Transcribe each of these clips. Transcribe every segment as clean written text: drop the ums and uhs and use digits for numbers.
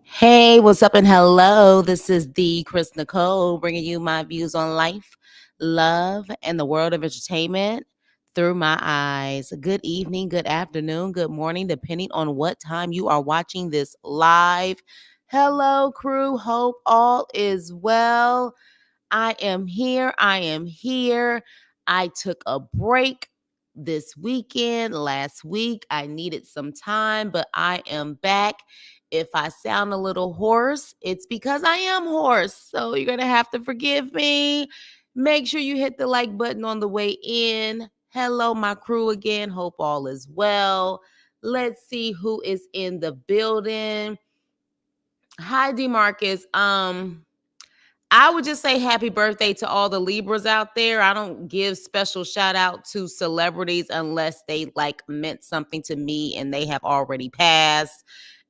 Hey, what's up and hello? This is the Chris Nicole bringing you my views on life, love, and the world of entertainment through my eyes. Good evening, good afternoon, good morning, depending on what time you are watching this live. Hello, crew. Hope all is well. I am here. I am here. I took a break this weekend, last week. I needed some time, but I am back. If I sound a little hoarse, it's because I am hoarse. So you're going to have to forgive me. Make sure you hit the like button on the way in. Hello, my crew again. Hope all is well. Let's see who is in the building. Hi, Demarcus. I would just say happy birthday to all the Libras out there. I don't give special shout out to celebrities unless they like meant something to me and they have already passed.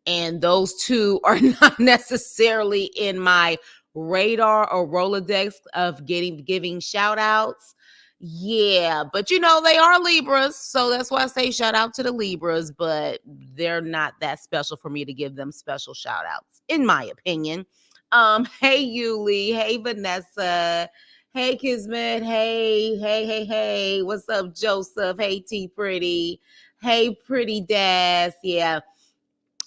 And those two are not necessarily in my radar or Rolodex of giving shout outs. Yeah, but they are Libras. So that's why I say shout out to the Libras, but they're not that special for me to give them special shout outs, in my opinion. Hey Yuli, hey Vanessa, hey Kismet, hey, what's up, Joseph? Hey T Pretty, hey Pretty Dash. Yeah,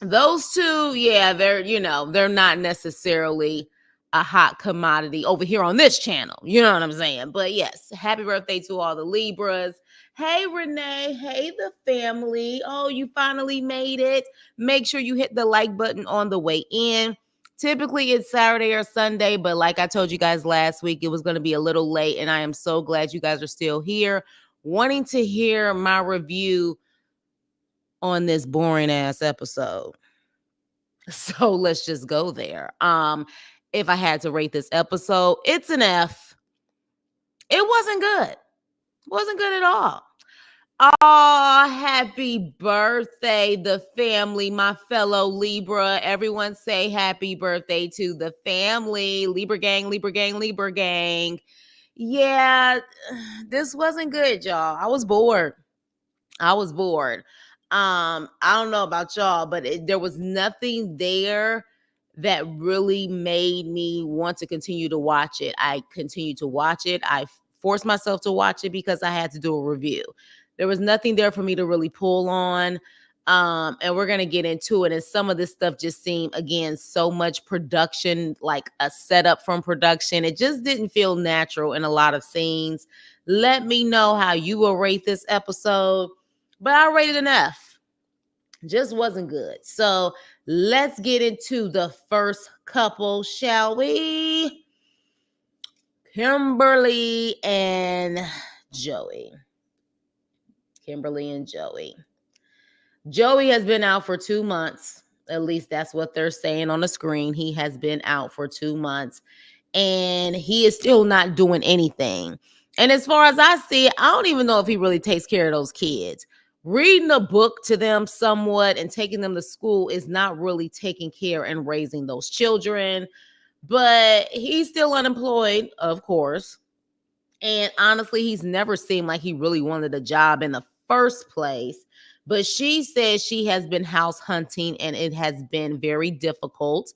those two, yeah, they're not necessarily a hot commodity over here on this channel. You know what I'm saying? But yes, happy birthday to all the Libras. Hey Renee, hey the family. Oh, you finally made it. Make sure you hit the like button on the way in. Typically it's Saturday or Sunday, but like I told you guys last week, it was going to be a little late, and I am so glad you guys are still here wanting to hear my review on this boring ass episode. So let's just go there. If I had to rate this episode, it's an F. It wasn't good. Wasn't good at all. Oh, happy birthday, the family, my fellow Libra. Everyone say happy birthday to the family. Libra gang, Libra gang, Libra gang. Yeah, this wasn't good, y'all. I was bored. I don't know about y'all, but there was nothing there that really made me want to continue to watch it. I continued to watch it. I forced myself to watch it because I had to do a review. There was nothing there for me to really pull on. And we're gonna get into it. And some of this stuff just seemed, again, so much production, like a setup from production. It just didn't feel natural in a lot of scenes. Let me know how you will rate this episode, but I rated an F. Just wasn't good. So let's get into the first couple, shall we? Kimberly and Joey. Kimberly and Joey. Joey has been out for 2 months. At least that's what they're saying on the screen. He has been out for 2 months and he is still not doing anything. And as far as I see, I don't even know if he really takes care of those kids. Reading a book to them somewhat and taking them to school is not really taking care and raising those children. But he's still unemployed, of course. And honestly, he's never seemed like he really wanted a job in the first place. But she says she has been house hunting and it has been very difficult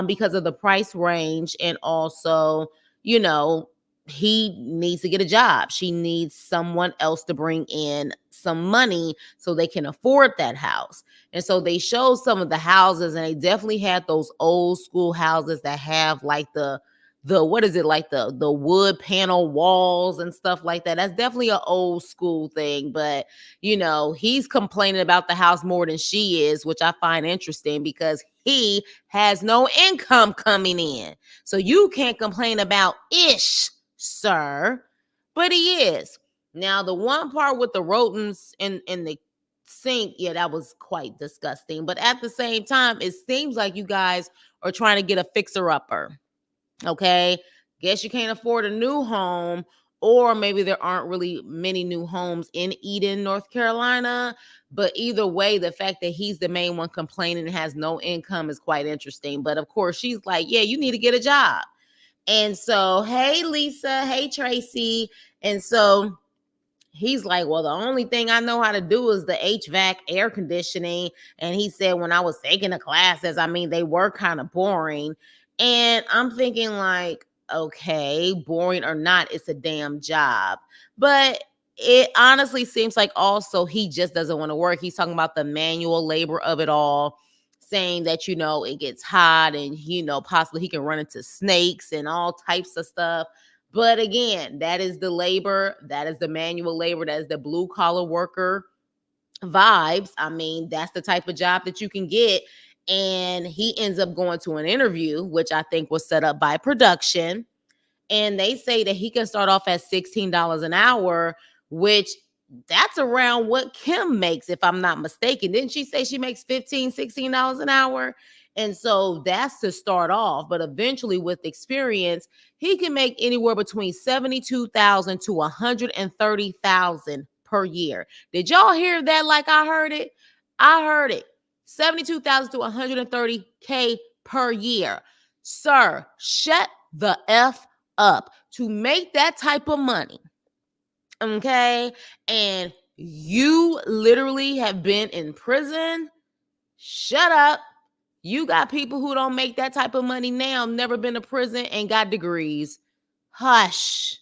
because of the price range. And also, you know, he needs to get a job. She needs someone else to bring in some money so they can afford that house. And so they showed some of the houses, and they definitely had those old school houses that have like the what is it, like the wood panel walls and stuff like that. That's definitely an old school thing, but he's complaining about the house more than she is, which I find interesting because he has no income coming in. So you can't complain about ish, sir, but he is. Now the one part with the rodents in the sink, yeah, that was quite disgusting, but at the same time it seems like you guys are trying to get a fixer upper. Okay. Guess you can't afford a new home, or maybe there aren't really many new homes in Eden, North Carolina. But either way, the fact that he's the main one complaining and has no income is quite interesting. But of course, she's like, yeah, you need to get a job. And so, hey, Lisa, hey, Tracy. And so he's like, well, the only thing I know how to do is the HVAC air conditioning. And he said, when I was taking the classes, I mean, they were kind of boring. And I'm thinking, like, okay, boring or not, it's a damn job. But it honestly seems like also he just doesn't want to work. He's talking about the manual labor of it all, saying that, it gets hot and, possibly he can run into snakes and all types of stuff. But again, that is the labor, that is the manual labor, that is the blue collar worker vibes. I mean, that's the type of job that you can get. And he ends up going to an interview, which I think was set up by production. And they say that he can start off at $16 an hour, which that's around what Kim makes, if I'm not mistaken. Didn't she say she makes $15, $16 an hour? And so that's to start off. But eventually, with experience, he can make anywhere between $72,000 to $130,000 per year. Did y'all hear that like I heard it? I heard it. 72,000 to 130K per year. Sir, shut the F up. To make that type of money, okay, and you literally have been in prison, shut up. You got people who don't make that type of money now, never been to prison and got degrees. Hush.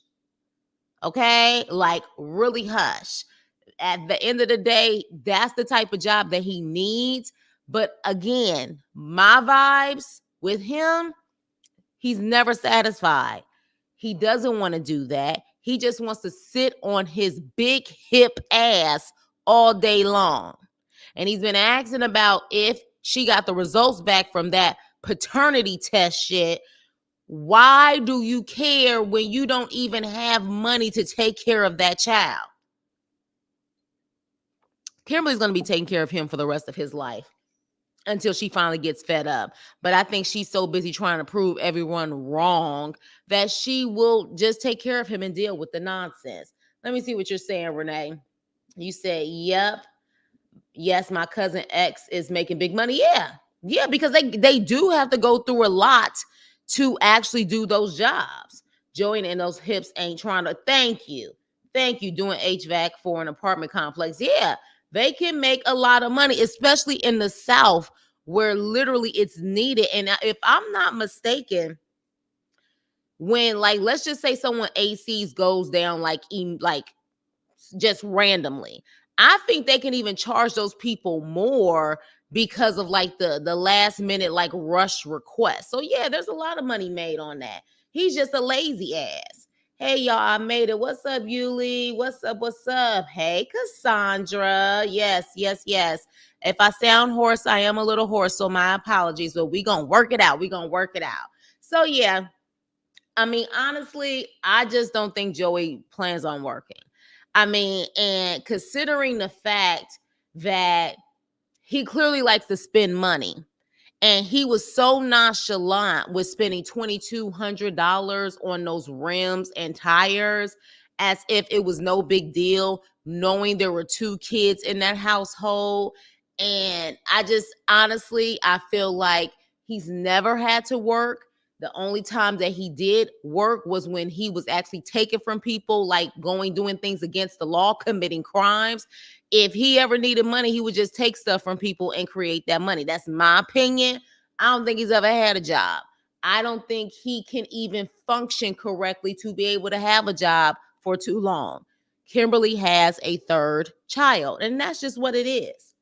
Okay? Like, really hush. At the end of the day, that's the type of job that he needs. But again, my vibes with him, he's never satisfied. He doesn't want to do that. He just wants to sit on his big hip ass all day long. And he's been asking about if she got the results back from that paternity test shit. Why do you care when you don't even have money to take care of that child? Kimberly's going to be taking care of him for the rest of his life until she finally gets fed up. But I think she's so busy trying to prove everyone wrong that she will just take care of him and deal with the nonsense. Let me see what you're saying, Renee. You said, yep. Yes, my cousin X is making big money. Yeah, because they do have to go through a lot to actually do those jobs. Joey and those hips ain't trying to. Thank you doing HVAC for an apartment complex. Yeah, they can make a lot of money, especially in the South where literally it's needed. And if I'm not mistaken, when, like, let's just say someone ACs goes down like just randomly, I think they can even charge those people more because of like the last minute like rush request. So yeah, there's a lot of money made on that. He's just a lazy ass. Hey y'all, I made it. What's up, Yuli? What's up? Hey, Cassandra. Yes. If I sound hoarse, I am a little hoarse, so my apologies, but we gonna work it out. So yeah, I mean, honestly, I just don't think Joey plans on working. I mean, and considering the fact that he clearly likes to spend money, and he was so nonchalant with spending $2,200 on those rims and tires as if it was no big deal, knowing there were 2 kids in that household. And I just honestly, I feel like he's never had to work. The only time that he did work was when he was actually taken from people, like doing things against the law, committing crimes. If he ever needed money, he would just take stuff from people and create that money. That's my opinion. I don't think he's ever had a job. I don't think he can even function correctly to be able to have a job for too long. Kimberly has a 3rd child, and that's just what it is.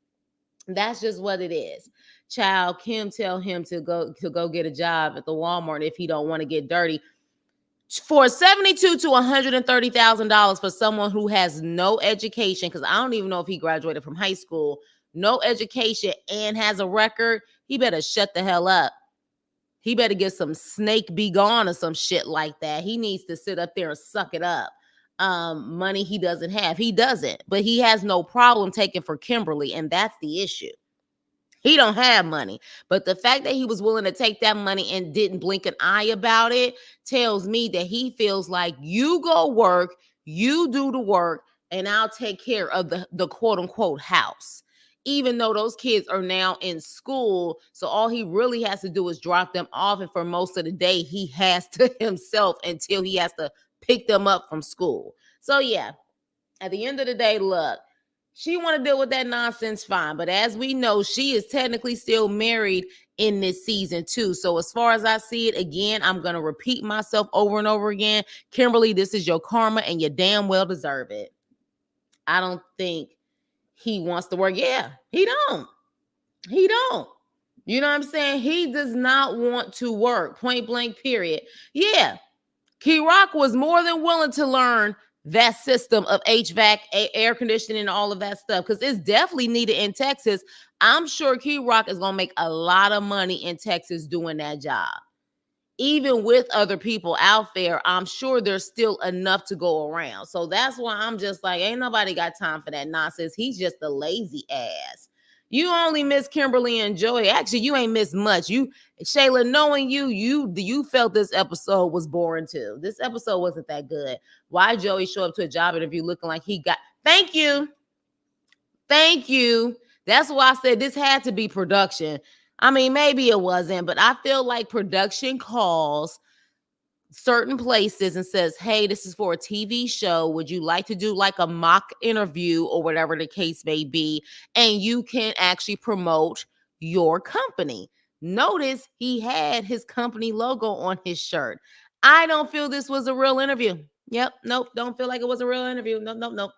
Child, Kim tell him to go get a job at the Walmart if he don't want to get dirty. For $72,000 to $130,000 for someone who has no education, because I don't even know if he graduated from high school, no education, and has a record, he better shut the hell up. He better get some snake be gone or some shit like that. He needs to sit up there and suck it up. Money he doesn't have. He doesn't, but he has no problem taking for Kimberly, and that's the issue. He don't have money. But the fact that he was willing to take that money and didn't blink an eye about it tells me that he feels like, you go work, you do the work, and I'll take care of the quote unquote house. Even though those kids are now in school, so all he really has to do is drop them off. And for most of the day, he has to himself until he has to pick them up from school. So yeah, At the end of the day, look, she want to deal with that nonsense, fine. But as we know, she is technically still married in this season too. So as far as I see it, again, I'm going to repeat myself over and over again. Kimberly, this is your karma and you damn well deserve it. I don't think he wants to work. Yeah, he don't. He don't. You know what I'm saying? He does not want to work. Point blank, period. Yeah. Kerok was more than willing to learn that system of HVAC, air conditioning, and all of that stuff because it's definitely needed in Texas. I'm sure Kerok is going to make a lot of money in Texas doing that job. Even with other people out there, I'm sure there's still enough to go around. So that's why I'm just like, ain't nobody got time for that nonsense. He's just a lazy ass. You only miss Kimberly and Joey. Actually, you ain't missed much. You, Shayla, knowing you felt this episode was boring too. This episode wasn't that good. Why Joey show up to a job interview looking like he got? Thank you. That's why I said this had to be production. I mean, maybe it wasn't, but I feel like production calls certain places and says, hey, this is for a TV show. Would you like to do like a mock interview or whatever the case may be? And you can actually promote your company. Notice he had his company logo on his shirt. I don't feel this was a real interview. Yep. Nope. Don't feel like it was a real interview. Nope.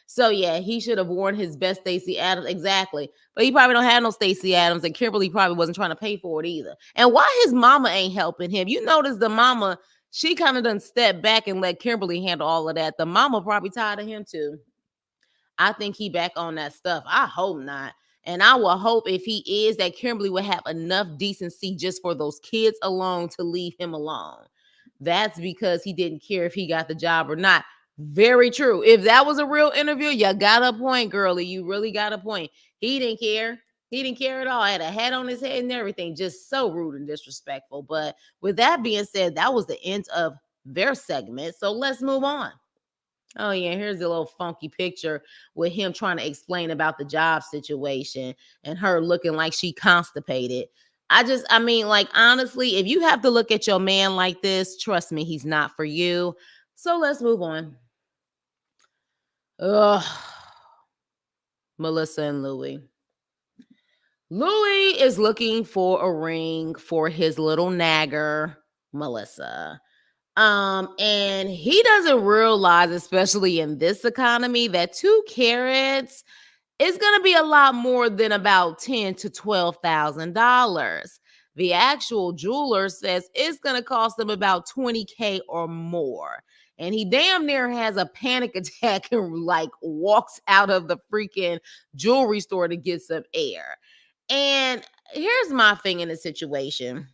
So yeah, he should have worn his best Stacey Adams. Exactly. But he probably don't have no Stacey Adams, and Kimberly probably wasn't trying to pay for it either. And why his mama ain't helping him? You notice the mama, she kind of done step back and let Kimberly handle all of that. The mama probably tired of him too. I think he back on that stuff. I hope not. And I will hope if he is that Kimberly will have enough decency just for those kids alone to leave him alone. That's because he didn't care if he got the job or not. Very true. If that was a real interview, you got a point, girlie. You really got a point. He didn't care. He didn't care at all. Had a hat on his head and everything. Just so rude and disrespectful. But with that being said, that was the end of their segment. So let's move on. Oh, yeah, here's a little funky picture with him trying to explain about the job situation and her looking like she constipated. I mean, like, honestly, if you have to look at your man like this, trust me, he's not for you. So let's move on. Ugh. Melissa and Louie. Louie is looking for a ring for his little nagger, Melissa. And he doesn't realize, especially in this economy, that 2 carats is going to be a lot more than about $10,000 to $12,000. The actual jeweler says it's going to cost him about $20,000 or more. And he damn near has a panic attack and like walks out of the freaking jewelry store to get some air. And here's my thing in the situation.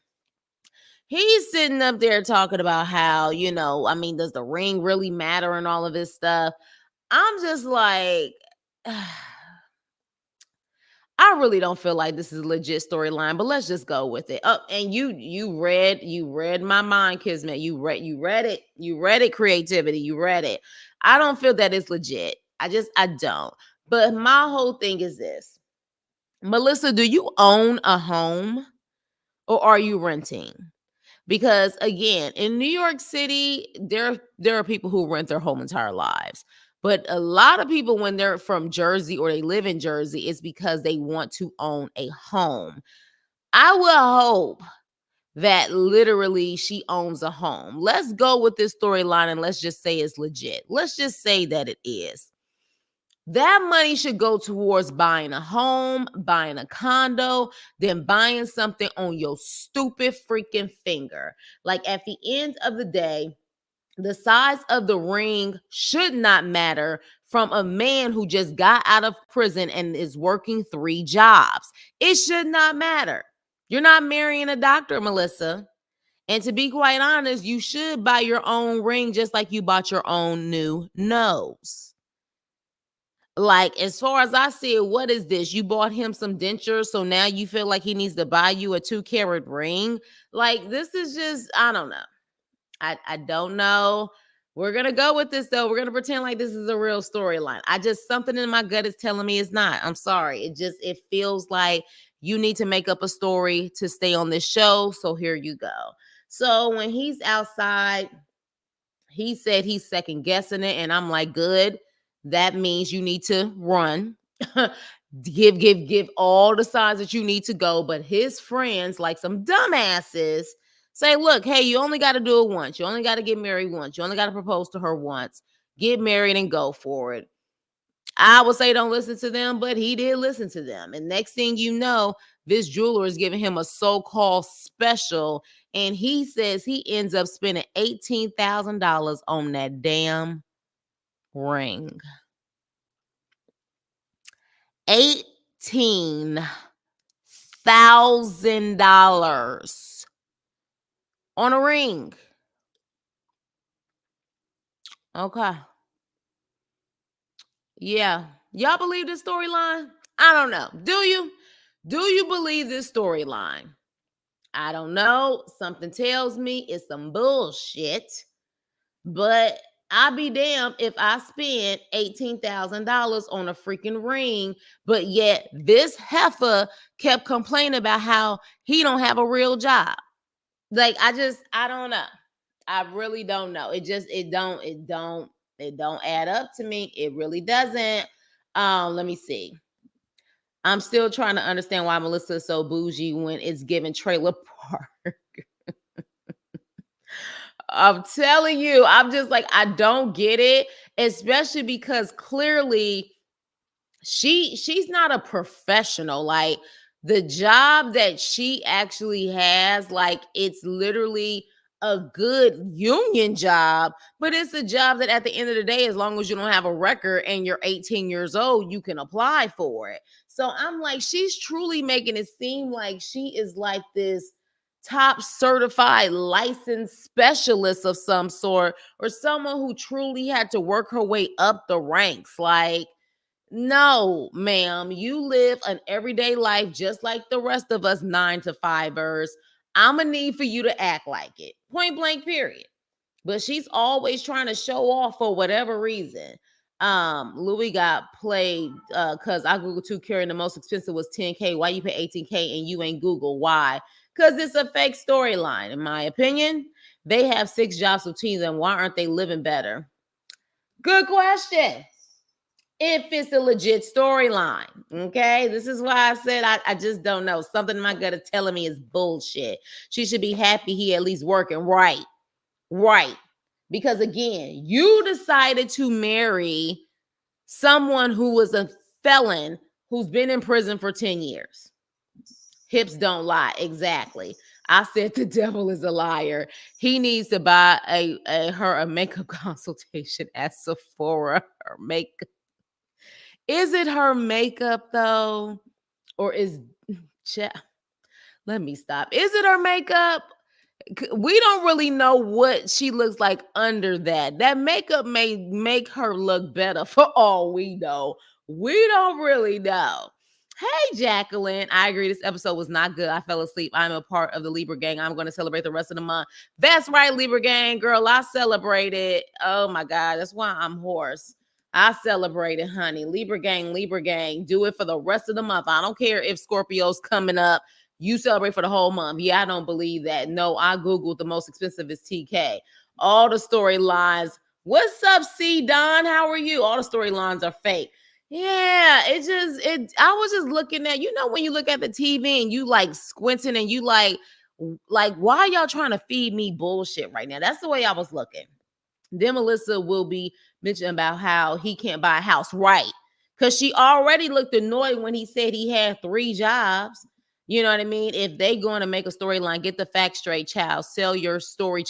He's sitting up there talking about how, I mean, does the ring really matter and all of this stuff? I'm just like, I really don't feel like this is a legit storyline, but let's just go with it. Oh, and you read my mind, Kismet. You read it, creativity. You read it. I don't feel that it's legit. I don't. But my whole thing is this. Melissa, do you own a home or are you renting? Because again, in New York City, there are people who rent their whole entire lives. But a lot of people, when they're from Jersey or they live in Jersey, it's because they want to own a home. I will hope that literally she owns a home. Let's go with this storyline and let's just say it's legit. Let's just say that it is. That money should go towards buying a home, buying a condo, then buying something on your stupid freaking finger. Like at the end of the day, the size of the ring should not matter from a man who just got out of prison and is working 3 jobs. It should not matter. You're not marrying a doctor, Melissa. And to be quite honest, you should buy your own ring just like you bought your own new nose. Like, as far as I see it, what is this? You bought him some dentures, so now you feel like he needs to buy you a 2-carat ring? Like, this is just, I don't know. I don't know. We're going to go with this, though. We're going to pretend like this is a real storyline. Something in my gut is telling me it's not. I'm sorry. It feels like you need to make up a story to stay on this show. So here you go. So when he's outside, he said he's second guessing it. And I'm like, good. that means you need to run. give all the signs that you need to go. But his friends, like some dumbasses, say, look, hey, you only got to do it once. You only got to get married once. You only got to propose to her once. Get married and go for it. I would say don't listen to them, but he did listen to them. And next thing you know, this jeweler is giving him a so-called special. And he says he ends up spending $18,000 on that damn ring. $18,000 on a ring. Okay. Yeah. Y'all believe this storyline? I don't know. Do you? Do you believe this storyline? I don't know. Something tells me it's some bullshit. But I'll be damned if I spend $18,000 on a freaking ring, but yet this heifer kept complaining about how he don't have a real job. Like I don't know. I really don't know. It don't add up to me. It really doesn't. Let me see. I'm still trying to understand why Melissa is so bougie when it's given trailer park. I'm telling you, I'm just like, I don't get it, especially because clearly she's not a professional. Like the job that she actually has, like it's literally a good union job, but it's a job that at the end of the day, as long as you don't have a record and you're 18 years old, you can apply for it. So I'm like, she's truly making it seem like she is like this top certified licensed specialist of some sort, or someone who truly had to work her way up the ranks. Like, no, ma'am, you live an everyday life just like the rest of us 9 to 5ers. I'm gonna need for you to act like it. Point blank, period. But she's always trying to show off for whatever reason. Louis got played because I Googled too, carrying the most expensive was 10K. Why you pay 18K and you ain't Google? Why? Because it's a fake storyline, in my opinion. They have 6 jobs between them. Why aren't they living better? Good question. If it's a legit storyline. Okay. This is why I said I just don't know. Something in my gut is telling me is bullshit. She should be happy he at least working. Right. Right. Because again, you decided to marry someone who was a felon who's been in prison for 10 years. Hips don't lie. Exactly. I said the devil is a liar. He needs to buy her a makeup consultation at Sephora. Her makeup. Is it her makeup though? Or is let me stop. Is it her makeup? We don't really know what she looks like under that. That makeup may make her look better for all we know. We don't really know. Hey, Jacqueline. I agree. This episode was not good. I fell asleep. I'm a part of the Libra gang. I'm going to celebrate the rest of the month. That's right, Libra gang. Girl, I celebrated. Oh, my God. That's why I'm hoarse. I celebrated, honey. Libra gang, Libra gang. Do it for the rest of the month. I don't care if Scorpio's coming up. You celebrate for the whole month. Yeah, I don't believe that. No, I Googled the most expensive is TK. All the storylines. What's up, C Don? How are you? All the storylines are fake. Yeah, I was just looking at, when you look at the TV and you like squinting and you like, why y'all trying to feed me bullshit right now? That's the way I was looking. Then Melissa will be mentioning about how he can't buy a house, right? Because she already looked annoyed when he said he had 3 jobs. You know what I mean? If they going to make a storyline, get the facts straight, child. Sell your story.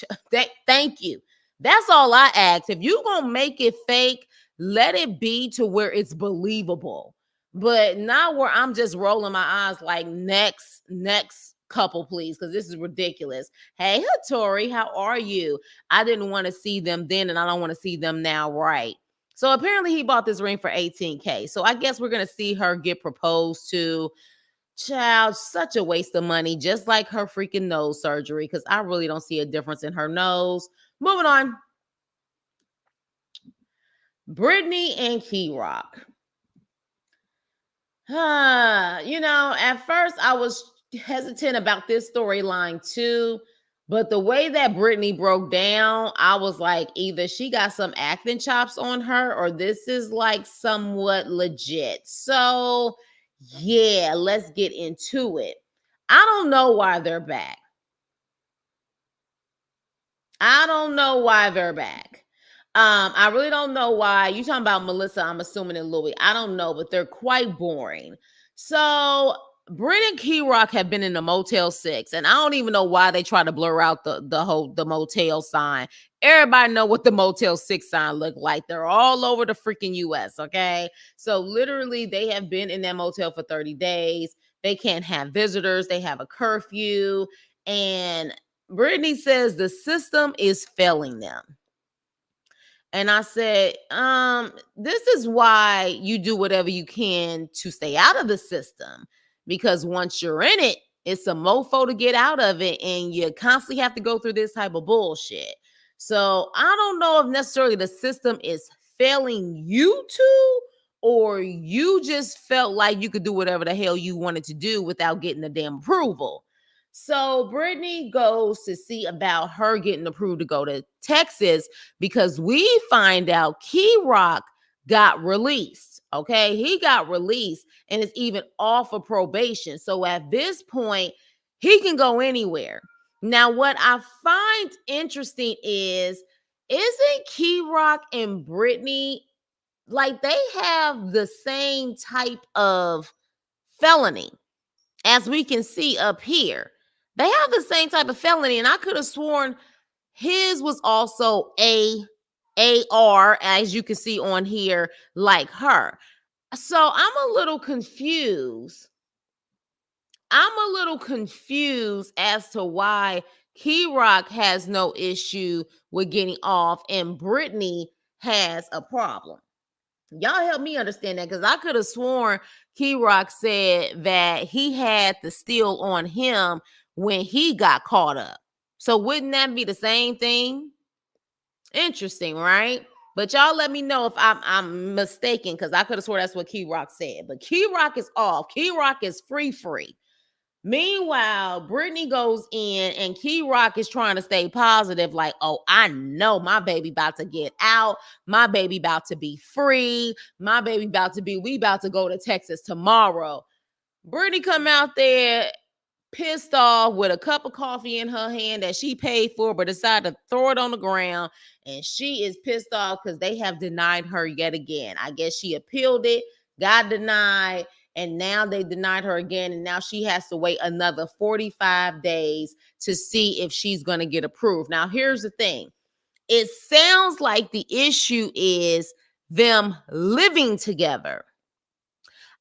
Thank you. That's all I ask. If you going to make it fake, let it be to where it's believable. But not where I'm just rolling my eyes like next couple, please, because this is ridiculous. Hey, Tori, how are you? I didn't want to see them then, and I don't want to see them now, right? So apparently he bought this ring for 18K. So I guess we're going to see her get proposed to. Child, such a waste of money, just like her freaking nose surgery, because I really don't see a difference in her nose. Moving on. Britney and Kerok. At first I was hesitant about this storyline too. But the way that Britney broke down, I was like, either she got some acting chops on her or this is like somewhat legit. So, yeah, let's get into it. I don't know why they're back. I don't know why they're back. I really don't know why. You talking about Melissa, I'm assuming, and Louie. I don't know, but they're quite boring. So Britt and Kerok have been in the Motel 6, and I don't even know why they try to blur out the motel sign. Everybody know what the Motel 6 sign look like. They're all over the freaking US, okay? So literally they have been in that motel for 30 days. They can't have visitors, they have a curfew, and Brittany says the system is failing them. And I said, this is why you do whatever you can to stay out of the system. Because once you're in it, it's a mofo to get out of it. And you constantly have to go through this type of bullshit. So I don't know if necessarily the system is failing you to, or you just felt like you could do whatever the hell you wanted to do without getting the damn approval. So Brittany goes to see about her getting approved to go to Texas because we find out Kerok got released. Okay, he got released and is even off of probation. So at this point, he can go anywhere. Now, what I find interesting is, isn't Kerok and Brittany like they have the same type of felony as we can see up here? They have the same type of felony, and I could have sworn his was also AR, as you can see on here, like her. So I'm a little confused. As to why Kerok has no issue with getting off and Brittany has a problem. Y'all help me understand that, because I could have sworn Kerok said that he had the steal on him when he got caught up. So wouldn't that be the same thing? Interesting, right? But y'all let me know if I'm mistaken, because I could have sworn that's what Kerok said. But Kerok is off. Kerok is free. Meanwhile, Brittany goes in and Kerok is trying to stay positive, like, oh, I know my baby about to get out. My baby about to be free. We about to go to Texas tomorrow. Brittany come out there pissed off with a cup of coffee in her hand that she paid for, but decided to throw it on the ground. And she is pissed off because they have denied her yet again. I guess she appealed it, got denied, and now they denied her again. And now she has to wait another 45 days to see if she's going to get approved. Now, here's the thing. It sounds like the issue is them living together.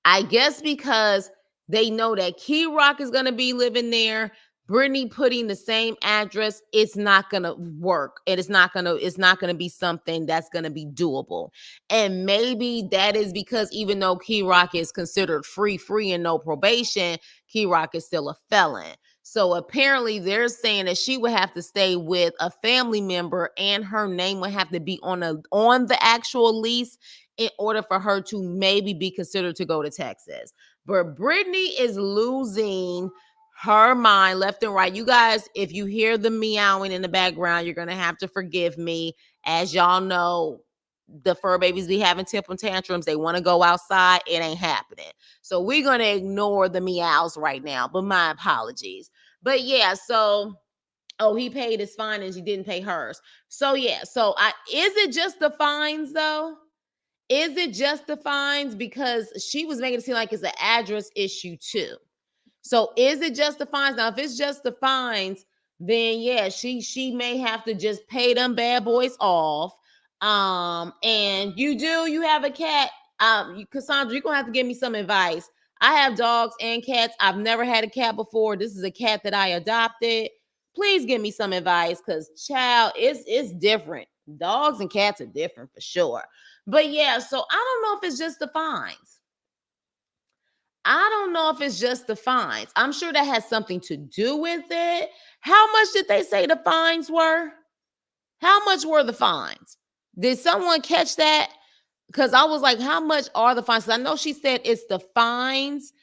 I guess because they know that Kerok is going to be living there. Brittany putting the same address, it's not going to work. It's not going to be something that's going to be doable. And maybe that is because even though Kerok is considered free and no probation, Kerok is still a felon. So apparently they're saying that she would have to stay with a family member and her name would have to be on the actual lease in order for her to maybe be considered to go to Texas. But Brittany is losing her mind left and right. You guys, if you hear the meowing in the background, you're going to have to forgive me. As y'all know, the fur babies be having temper tantrums. They want to go outside. It ain't happening. So we're going to ignore the meows right now, but my apologies. But yeah, so he paid his fine and she didn't pay hers. So yeah, is it just the fines though? Is it just the fines? Because she was making it seem like it's an address issue too. So is it just the fines? Now, if it's just the fines, then yeah, she may have to just pay them bad boys off. And you have a cat. Cassandra, you're gonna have to give me some advice. I have dogs and cats. I've never had a cat before. This is a cat that I adopted. Please give me some advice, because child, it's different. Dogs and cats are different for sure. But yeah, so I don't know if it's just the fines. I'm sure that has something to do with it. How much did they say the fines were? How much were the fines? Did someone catch that? Because I was like, how much are the fines? I know she said it's the fines,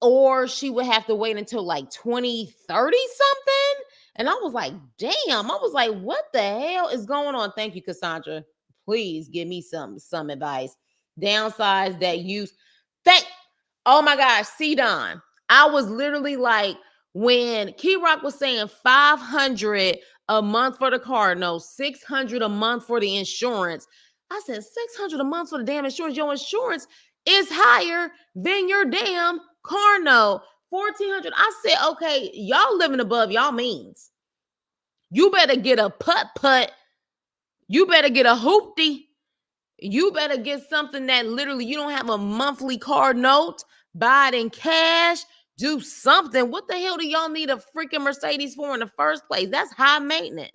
or she would have to wait until like 2030 something. And I was like, damn. I was like, what the hell is going on? Thank you, Cassandra. Please give me some advice. Downsides that use thank oh my gosh, C Don. I was literally like, when Key Rock was saying 500 a month for the car, no, 600 a month for the insurance. I said, 600 a month for the damn insurance. Your insurance is higher than your damn car note. 1,400. I said, okay, y'all living above y'all means. You better get a putt. You better get a hoopty. You better get something that literally you don't have a monthly car note. Buy it in cash. Do something. What the hell do y'all need a freaking Mercedes for in the first place? That's high maintenance.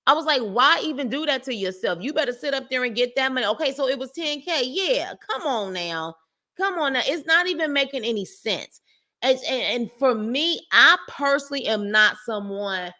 I was like, why even do that to yourself? You better sit up there and get that money. Okay, so it was 10K. Yeah, come on now. Come on now. It's not even making any sense. And for me, I personally am not someone,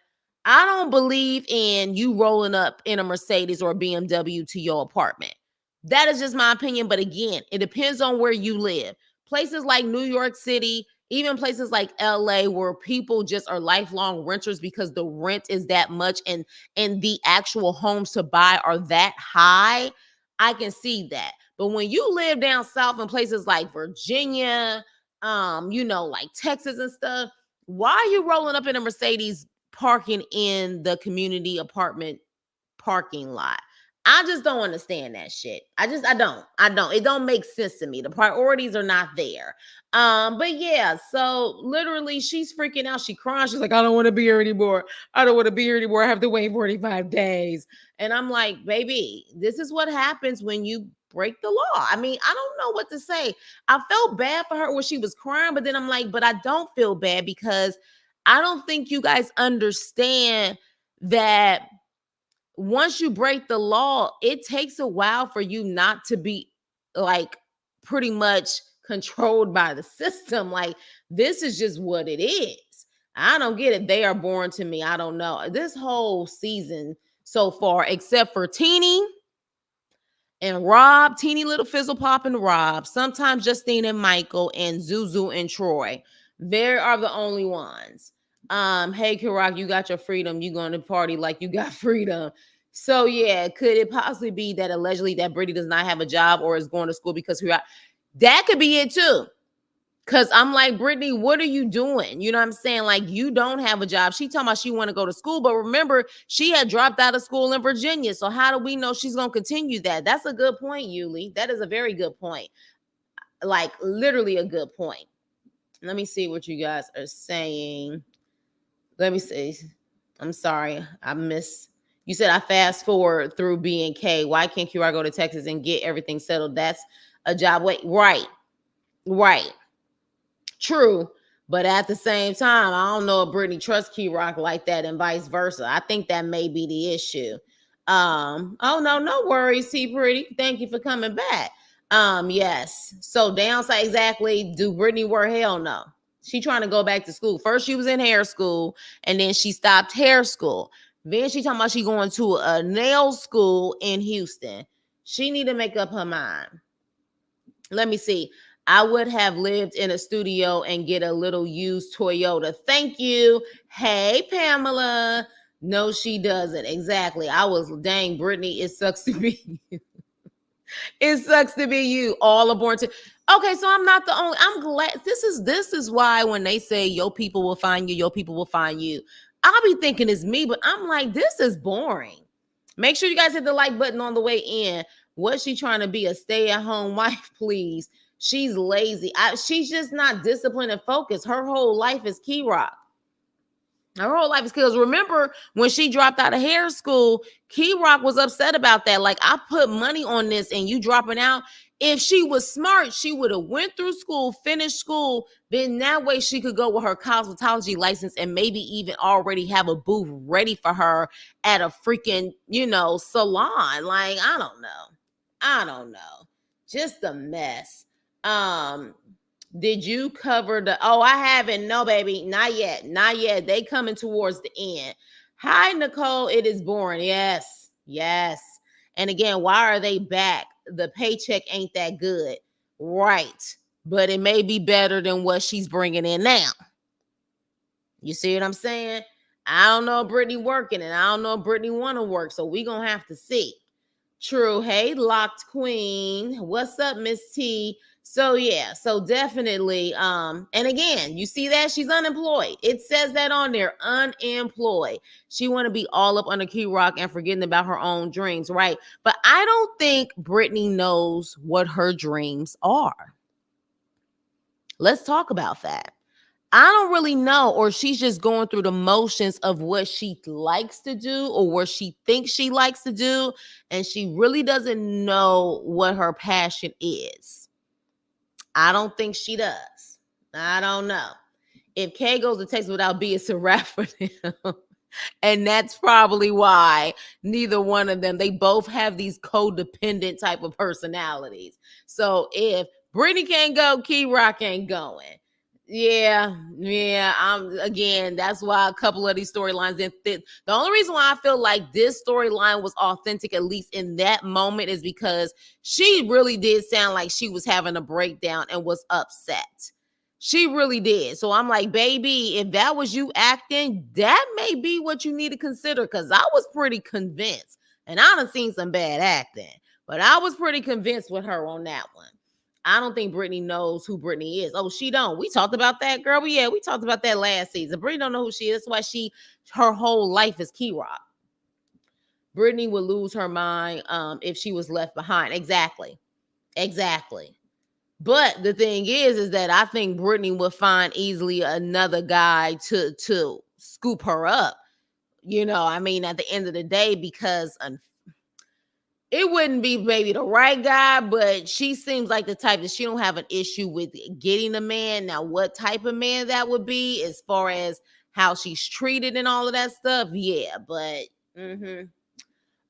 I don't believe in you rolling up in a Mercedes or a BMW to your apartment. That is just my opinion. But again, it depends on where you live. Places like New York City, even places like LA, where people just are lifelong renters because the rent is that much and the actual homes to buy are that high, I can see that. But when you live down south in places like Virginia, like Texas and stuff, why are you rolling up in a Mercedes parking in the community apartment parking lot? I just don't understand that shit. I don't. It don't make sense to me. The priorities are not there. But yeah, so literally she's freaking out. She crying. She's like, I don't want to be here anymore. I don't want to be here anymore. I have to wait 45 days. And I'm like, baby, this is what happens when you break the law. I mean, I don't know what to say. I felt bad for her when she was crying, but then I'm like, but I don't feel bad because I don't think you guys understand that once you break the law, it takes a while for you not to be like pretty much controlled by the system. Like, this is just what it is. I don't get it. They are boring to me. I don't know. This whole season so far, except for Teeny and Rob, Teeny Little Fizzle Pop and Rob, sometimes Justine and Michael, and Zuzu and Troy. They are the only ones. Hey Kerok, you got your freedom. You going to party like you got freedom. So yeah, could it possibly be that allegedly that Britney does not have a job or is going to school because that could be it too. Cause I'm like, Britney, what are you doing? You know what I'm saying? Like, you don't have a job. She talking about she want to go to school, but remember, she had dropped out of school in Virginia. So how do we know she's gonna continue that? That's a good point, Yuli. That is a very good point. Like, literally a good point. Let me see what you guys are saying. Let me see. I'm sorry, I miss. You said I fast forward through B and K. Why can't QR go to Texas and get everything settled? That's a job. Wait, right. True. But at the same time, I don't know if Britney trusts Key Rock like that and vice versa. I think that may be the issue. Oh no worries, T Pretty. Thank you for coming back. Yes. So downside exactly. Do Britney work? Hell no. She trying to go back to school. First, she was in hair school, and then she stopped hair school. Then she talking about she going to a nail school in Houston. She need to make up her mind. Let me see. I would have lived in a studio and get a little used Toyota. Thank you. Hey, Pamela. No, she doesn't. Exactly. I was, dang, Brittany, it sucks to be you. It sucks to be you. All aborn to. Okay, so I'm not the only. I'm glad. This is why when they say your people will find you, your people will find you. I'll be thinking it's me, but I'm like, this is boring. Make sure you guys hit the like button on the way in. What's she trying to be, a stay-at-home wife? Please. She's lazy. She's just not disciplined and focused. Her whole life is Key Rock. Her whole life is because remember when she dropped out of hair school, Key Rock was upset about that. Like, I put money on this and you dropping out. If she was smart, she would have went through school, finished school. Then that way she could go with her cosmetology license and maybe even already have a booth ready for her at a freaking, salon. Like, I don't know. Just a mess. Did you cover the? Oh, I haven't. No, baby, not yet. They coming towards the end. Hi, Nicole. It is boring. Yes. And again, why are they back? The paycheck ain't that good, right? But it may be better than what she's bringing in now. You see what I'm saying? I don't know if Britney working, and I don't know if Britney want to work, so we gonna have to see. True. Hey, locked queen. What's up, Miss T? So yeah, so definitely. And again, you see that she's unemployed. It says that on there, unemployed. She want to be all up under Key Rock and forgetting about her own dreams, right? But I don't think Britney knows what her dreams are. Let's talk about that. I don't really know, or she's just going through the motions of what she likes to do or what she thinks she likes to do, and she really doesn't know what her passion is. I don't think she does. I don't know. If Kay goes to Texas without B, it's a wrap for them. And that's probably why neither one of them, they both have these codependent type of personalities. So if Britney can't go, Key Rock ain't going. Yeah. Again, that's why a couple of these storylines didn't fit. The only reason why I feel like this storyline was authentic, at least in that moment, is because she really did sound like she was having a breakdown and was upset. She really did. So I'm like, baby, if that was you acting, that may be what you need to consider. Cause I was pretty convinced. And I done seen some bad acting, but I was pretty convinced with her on that one. I don't think Britney knows who Britney is. Oh, she don't. We talked about that, girl. But yeah, we talked about that last season. Britney don't know who she is. That's why her whole life is Key Rock. Britney would lose her mind if she was left behind. Exactly. But the thing is that I think Britney would find easily another guy to scoop her up. You know, I mean, at the end of the day, because it wouldn't be maybe the right guy, but she seems like the type that she don't have an issue with getting a man. Now, what type of man that would be, as far as how she's treated and all of that stuff, yeah. But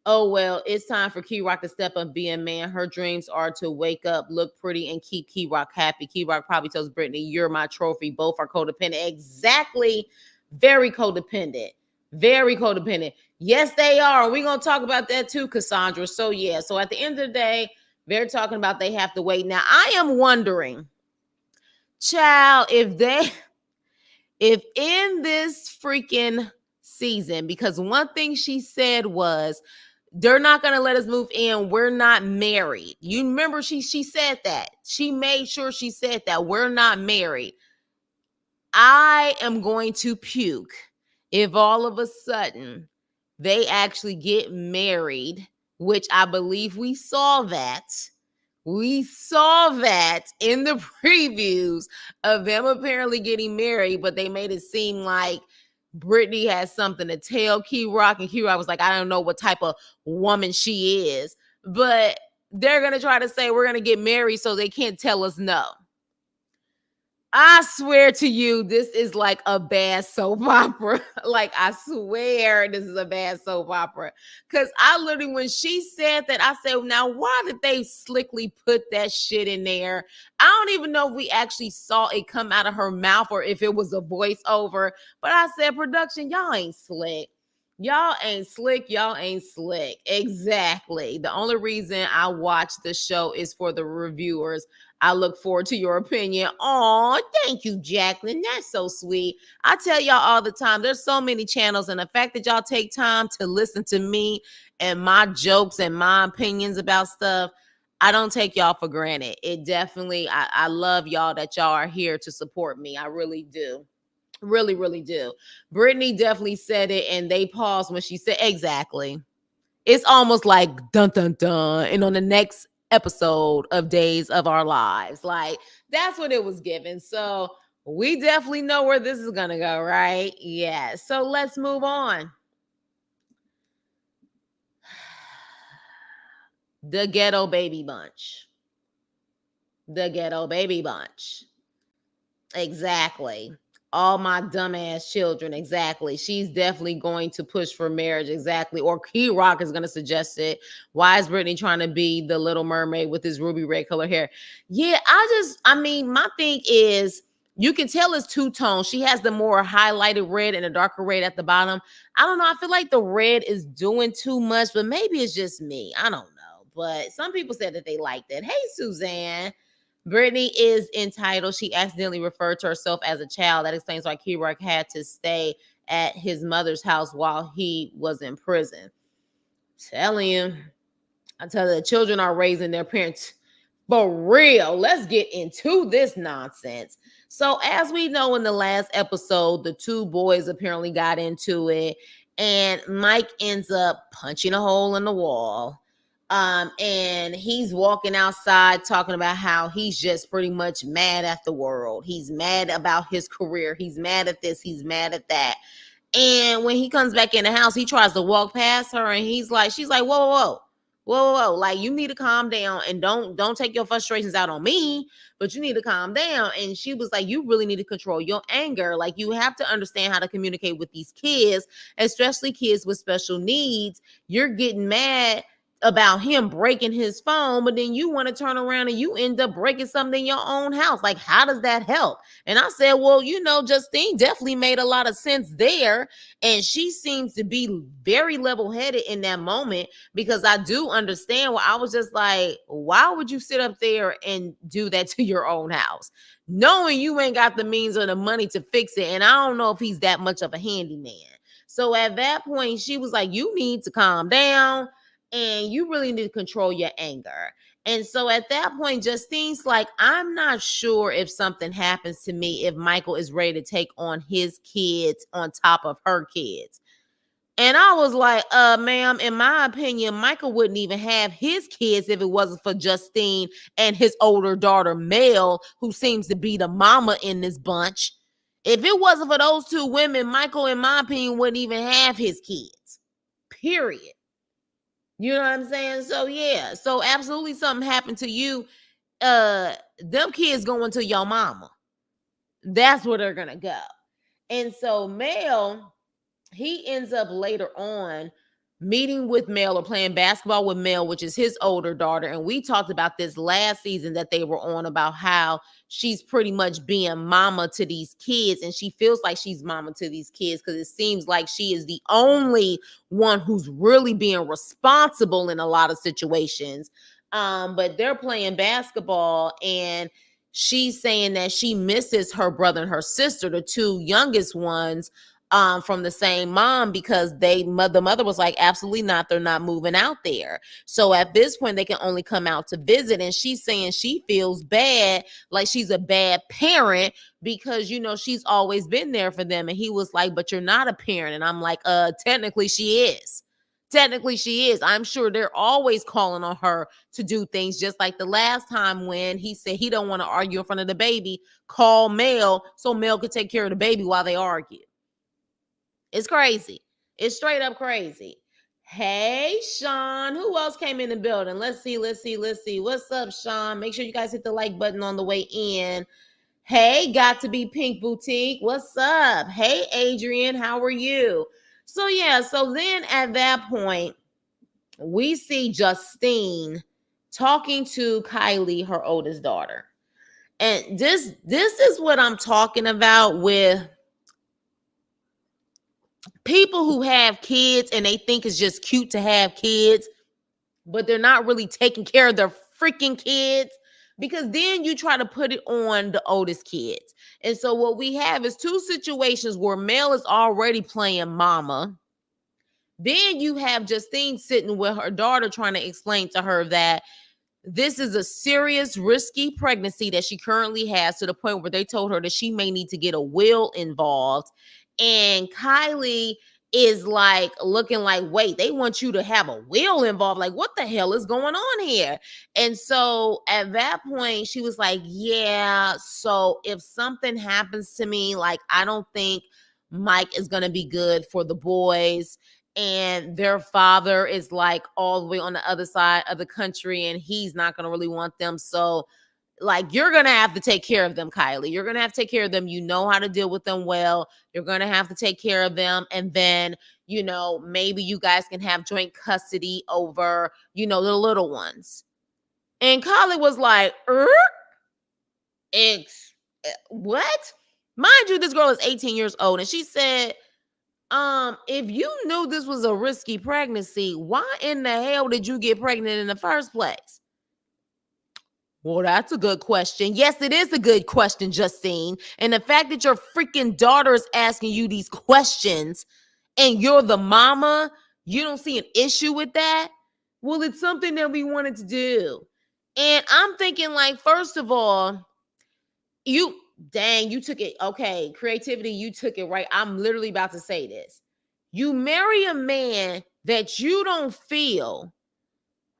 oh well, it's time for Key Rock to step up, be a man. Her dreams are to wake up, look pretty, and keep Key Rock happy. Key Rock probably tells Britney, "You're my trophy." Both are codependent. Exactly, very codependent. Very codependent. Yes, they are. We're gonna talk about that too, Cassandra. So yeah. So at the end of the day, they're talking about they have to wait. Now I am wondering, child, if in this freaking season, because one thing she said was, they're not going to let us move in. We're not married. You remember she said that. She made sure she said that. We're not married. I am going to puke if all of a sudden they actually get married, which I believe we saw that. We saw that in the previews of them apparently getting married, but they made it seem like Britney has something to tell Key Rock, and Key Rock was like, I don't know what type of woman she is, but they're going to try to say we're going to get married so they can't tell us no. I swear to you, this is like a bad soap opera. Like, I swear this is a bad soap opera. Because I literally, when she said that, I said, now, why did they slickly put that shit in there? I don't even know if we actually saw it come out of her mouth or if it was a voiceover. But I said, production, y'all ain't slick. Y'all ain't slick. Y'all ain't slick. Exactly. The only reason I watch the show is for the reviewers. I look forward to your opinion. Oh, thank you, Jacqueline. That's so sweet. I tell y'all all the time, there's so many channels, and the fact that y'all take time to listen to me and my jokes and my opinions about stuff, I don't take y'all for granted. It definitely, I love y'all that y'all are here to support me. I really do. Really, really do. Britney definitely said it, and they paused when she said, exactly. It's almost like dun dun dun. And on the next episode of Days of Our Lives, like that's what it was given. So we definitely know where this is gonna go, right? Yeah. So let's move on. The Ghetto Baby Bunch. The Ghetto Baby Bunch. Exactly. All my dumbass children. Exactly. She's definitely going to push for marriage. Exactly. Or Key Rock is going to suggest it. Why is Britney trying to be the Little Mermaid with his ruby red color hair? Yeah, I mean, my thing is, you can tell it's two-tone. She has the more highlighted red and a darker red at the bottom. I don't know. I feel like the red is doing too much, but maybe it's just me. I don't know. But some people said that they liked it. Hey, Suzanne. Britney is entitled. She accidentally referred to herself as a child. That explains why Key Rock had to stay at his mother's house while he was in prison. Telling you, I tell you, the children are raising their parents for real. Let's get into this nonsense. So, as we know in the last episode, the two boys apparently got into it, and Mike ends up punching a hole in the wall. And he's walking outside talking about how he's just pretty much mad at the world. He's mad about his career. He's mad at this. He's mad at that. And when he comes back in the house, he tries to walk past her, and she's like, whoa, whoa, whoa. Whoa, whoa, whoa, like you need to calm down and don't take your frustrations out on me, but you need to calm down. And she was like, you really need to control your anger. Like you have to understand how to communicate with these kids, especially kids with special needs. You're getting mad about him breaking his phone, but then you want to turn around and you end up breaking something in your own house. Like, how does that help? And I said, well, Justine definitely made a lot of sense there. And she seems to be very level-headed in that moment, because I do understand. Well, I was just like, why would you sit up there and do that to your own house, knowing you ain't got the means or the money to fix it? And I don't know if he's that much of a handyman. So at that point, she was like, you need to calm down and you really need to control your anger. And so at that point, Justine's like, I'm not sure if something happens to me if Michael is ready to take on his kids on top of her kids. And I was like, ma'am, in my opinion, Michael wouldn't even have his kids if it wasn't for Justine and his older daughter, Mel, who seems to be the mama in this bunch. If it wasn't for those two women, Michael, in my opinion, wouldn't even have his kids. Period. You know what I'm saying? So yeah, so absolutely something happened to you. Them kids going to your mama. That's where they're gonna go. And so Mel, he ends up later on meeting with Mel or playing basketball with Mel, which is his older daughter. And we talked about this last season that they were on, about how she's pretty much being mama to these kids. And she feels like she's mama to these kids because it seems like she is the only one who's really being responsible in a lot of situations. But they're playing basketball, and she's saying that she misses her brother and her sister, the two youngest ones, from the same mom, because the mother was like, absolutely not, they're not moving out there. So at this point, they can only come out to visit. And she's saying she feels bad, like she's a bad parent, because she's always been there for them. And he was like, but you're not a parent. And I'm like, technically she is. Technically she is. I'm sure they're always calling on her to do things, just like the last time when he said he don't want to argue in front of the baby, call Mel so Mel could take care of the baby while they argue. It's crazy. It's straight up crazy. Hey, Sean. Who else came in the building? Let's see. What's up, Sean? Make sure you guys hit the like button on the way in. Hey, Got to Be Pink Boutique. What's up? Hey, Adrian. How are you? So, yeah. So then at that point, we see Justine talking to Kylie, her oldest daughter. And this is what I'm talking about with people who have kids and they think it's just cute to have kids, but they're not really taking care of their freaking kids, because then you try to put it on the oldest kids. And so what we have is two situations where Mel is already playing mama. Then you have Justine sitting with her daughter trying to explain to her that this is a serious, risky pregnancy that she currently has, to the point where they told her that she may need to get a will involved. And Kylie is like looking like, wait, they want you to have a will involved. Like, what the hell is going on here? And so at that point, she was like, yeah, so if something happens to me, like, I don't think Mike is going to be good for the boys. And their father is like all the way on the other side of the country, and he's not going to really want them. So like, you're going to have to take care of them, Kylie. You're going to have to take care of them. You know how to deal with them well. You're going to have to take care of them. And then, maybe you guys can have joint custody over, the little ones. And Kylie was like, what? Mind you, this girl is 18 years old. And she said, if you knew this was a risky pregnancy, why in the hell did you get pregnant in the first place? Well, that's a good question. Yes, it is a good question, Justine. And the fact that your freaking daughter is asking you these questions and you're the mama, you don't see an issue with that? Well, it's something that we wanted to do. And I'm thinking, like, first of all, you, dang, you took it. Okay, creativity, you took it right. I'm literally about to say this. You marry a man that you don't feel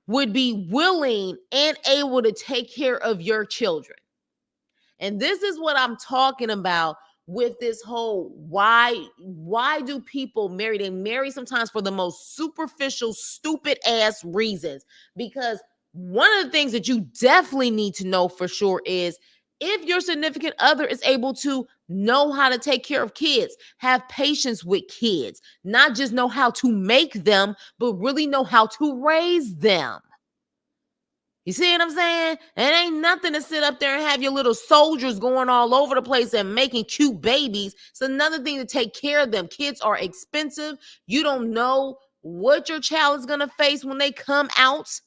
would be willing and able to take care of your children. And this is what I'm talking about with this whole why do people marry? They marry sometimes for the most superficial, stupid ass reasons. Because one of the things that you definitely need to know for sure is if your significant other is able to know how to take care of kids, have patience with kids, not just know how to make them, but really know how to raise them. You see what I'm saying? It ain't nothing to sit up there and have your little soldiers going all over the place and making cute babies. It's another thing to take care of them. Kids are expensive. You don't know what your child is going to face when they come out.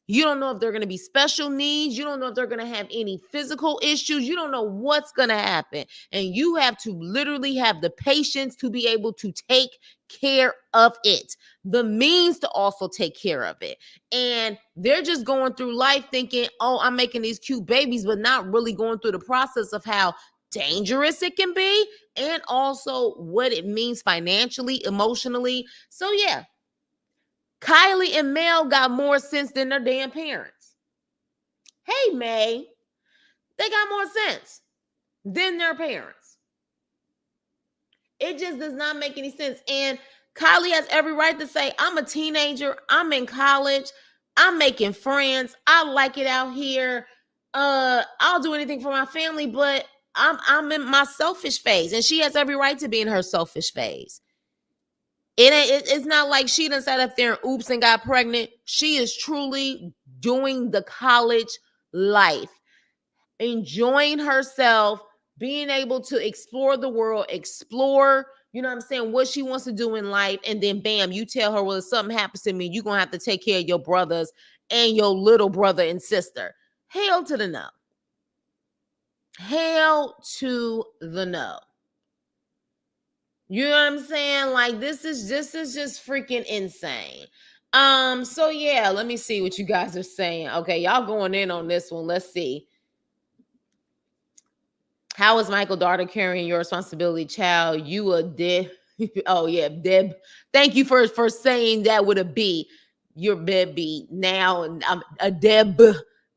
You don't know if they're going to be special needs. You don't know if they're going to have any physical issues. You don't know what's going to happen. And you have to literally have the patience to be able to take care of it, the means to also take care of it. And they're just going through life thinking, oh, I'm making these cute babies, but not really going through the process of how dangerous it can be and also what it means financially, emotionally. So, yeah, Kylie and Mel got more sense than their damn parents. Hey, May, they got more sense than their parents. It just does not make any sense. And Kylie has every right to say, I'm a teenager, I'm in college, I'm making friends, I like it out here. I'll do anything for my family, but I'm in my selfish phase. And she has every right to be in her selfish phase. It's not like she done sat up there and oops and got pregnant. She is truly doing the college life, enjoying herself, being able to explore the world, explore, you know what I'm saying, what she wants to do in life. And then bam, you tell her, well, if something happens to me, you're going to have to take care of your brothers and your little brother and sister. Hell to the no. Hell to the no. You know what I'm saying? Like this is just freaking insane. So yeah, let me see what you guys are saying. Okay, y'all going in on this one. Let's see. How is Michael daughter carrying your responsibility, child? You a Deb. Oh yeah, Deb. Thank you for saying that with a B. You're Bebby now, and I'm a Deb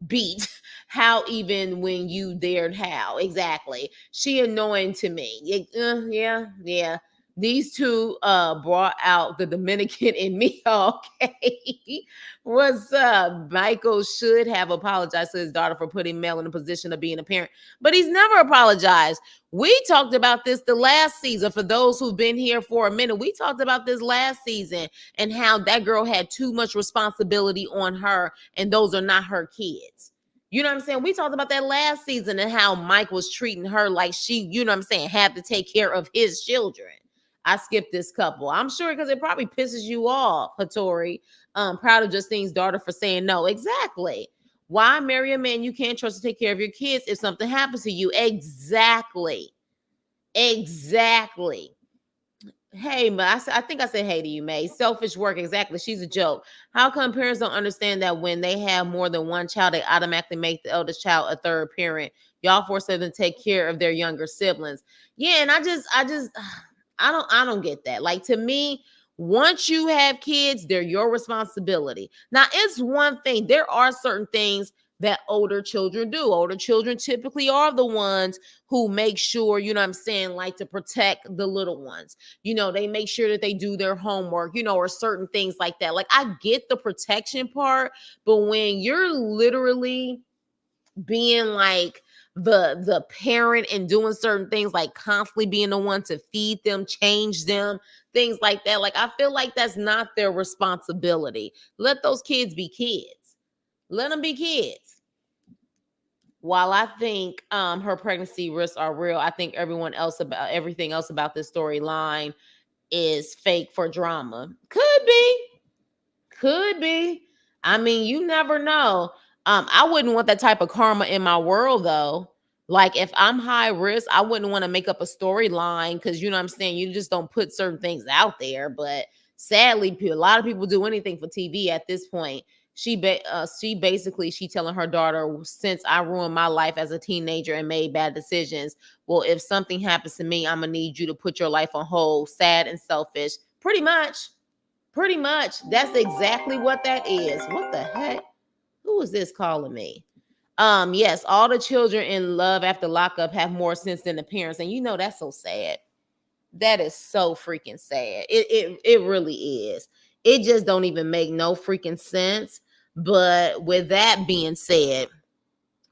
beat. How even when you dared how exactly? She annoying to me. Yeah. These two brought out the Dominican in me. Okay. What's up? Michael should have apologized to his daughter for putting Mel in a position of being a parent, but he's never apologized. We talked about this the last season. For those who've been here for a minute, we talked about this last season and how that girl had too much responsibility on her, and those are not her kids. You know what I'm saying? We talked about that last season and how Mike was treating her like she, you know what I'm saying, had to take care of his children. I skipped this couple. I'm sure because it probably pisses you off, Hattori. Proud of Justine's daughter for saying no. Exactly. Why marry a man you can't trust to take care of your kids if something happens to you? Exactly. Hey, I think I said hey to you, May. Selfish work. Exactly. She's a joke. How come parents don't understand that when they have more than one child, they automatically make the eldest child a third parent? Y'all force them to take care of their younger siblings. Yeah, and I don't get that. Like to me, once you have kids, they're your responsibility. Now, it's one thing. There are certain things that older children do. Older children typically are the ones who make sure, you know what I'm saying, like to protect the little ones. You know, they make sure that they do their homework, you know, or certain things like that. Like I get the protection part, but when you're literally being like the parent and doing certain things like constantly being the one to feed them, change them, things like that, like I feel like that's not their responsibility. Let those kids be kids. Let them be kids. While I think her pregnancy risks are real, I think everything else about this storyline is fake for drama. Could be. I mean, you never know. I wouldn't want that type of karma in my world though. Like if I'm high risk, I wouldn't want to make up a storyline because you know what I'm saying. You just don't put certain things out there. But sadly, a lot of people do anything for TV at this point. She basically she telling her daughter, since I ruined my life as a teenager and made bad decisions, well, if something happens to me, I'm gonna need you to put your life on hold. Sad and selfish. Pretty much. Pretty much. That's exactly what that is. What the heck? Who is this calling me? Yes, all the children in Love After Lockup have more sense than the parents, and you know that's so sad. That is so freaking sad. It really is. It just don't even make no freaking sense. But with that being said,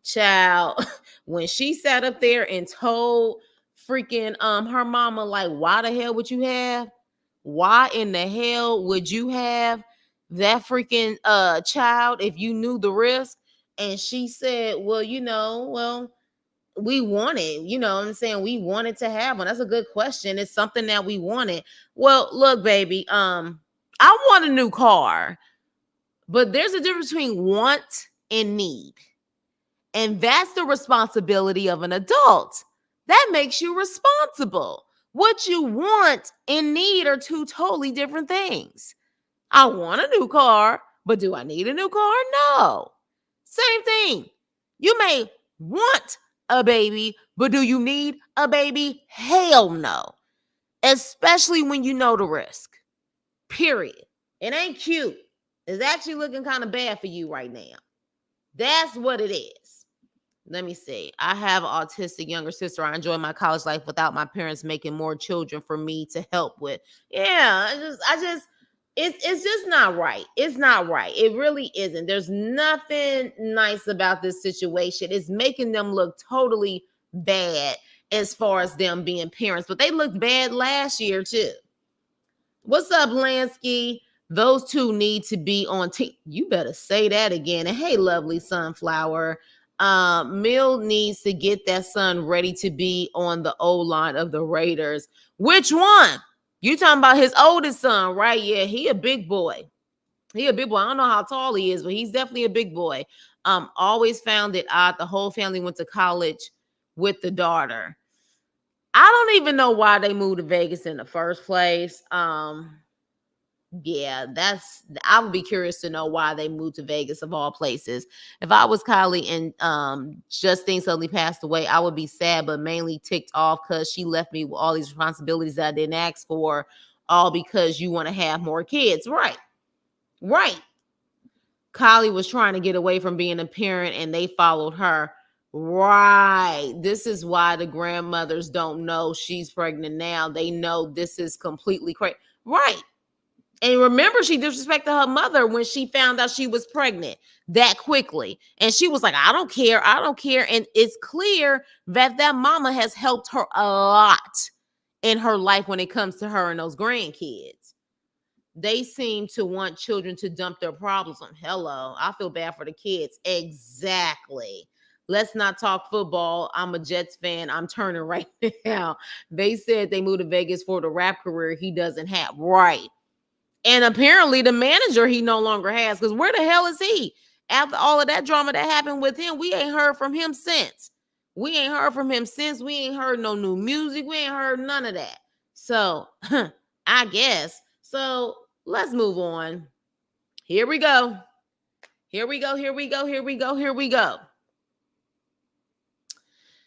child, when she sat up there and told freaking her mama, like, why the hell would you have? Why in the hell would you have that freaking child if you knew the risk? And she said, well, we wanted, you know what I'm saying? We wanted to have one. That's a good question. It's something that we wanted. Well, look, baby, I want a new car, but there's a difference between want and need. And that's the responsibility of an adult. That makes you responsible. What you want and need are two totally different things. I want a new car, but do I need a new car? No. Same thing. You may want a baby, but do you need a baby? Hell no. Especially when you know the risk. Period. It ain't cute. It's actually looking kind of bad for you right now. That's what it is. Let me see. I have an autistic younger sister. I enjoy my college life without my parents making more children for me to help with. Yeah, it's just not right. It's not right. It really isn't. There's nothing nice about this situation. It's making them look totally bad as far as them being parents, but they looked bad last year too. What's up, Lansky? Those two need to be on team. You better say that again. And hey, lovely sunflower. Mill needs to get that son ready to be on the O line of the Raiders. Which one? You talking about his oldest son, right? Yeah, he a big boy. He a big boy. I don't know how tall he is, but he's definitely a big boy. Always found it odd. The whole family went to college with the daughter. I don't even know why they moved to Vegas in the first place. Yeah, I would be curious to know why they moved to Vegas of all places. If I was Kylie and Justine suddenly passed away, I would be sad, but mainly ticked off because she left me with all these responsibilities that I didn't ask for, all because you want to have more kids. Right. Right. Kylie was trying to get away from being a parent and they followed her. Right. This is why the grandmothers don't know she's pregnant now. They know this is completely crazy. Right. And remember, she disrespected her mother when she found out she was pregnant that quickly. And she was like, I don't care. I don't care. And it's clear that that mama has helped her a lot in her life when it comes to her and those grandkids. They seem to want children to dump their problems on. Hello, I feel bad for the kids. Exactly. Let's not talk football. I'm a Jets fan. I'm turning right now. They said they moved to Vegas for the rap career he doesn't have. Right. And apparently the manager he no longer has, because where the hell is he? After all of that drama that happened with him, we ain't heard from him since. We ain't heard from him since. We ain't heard no new music. We ain't heard none of that. So I guess. So let's move on. Here we go. Here we go. Here we go. Here we go. Here we go.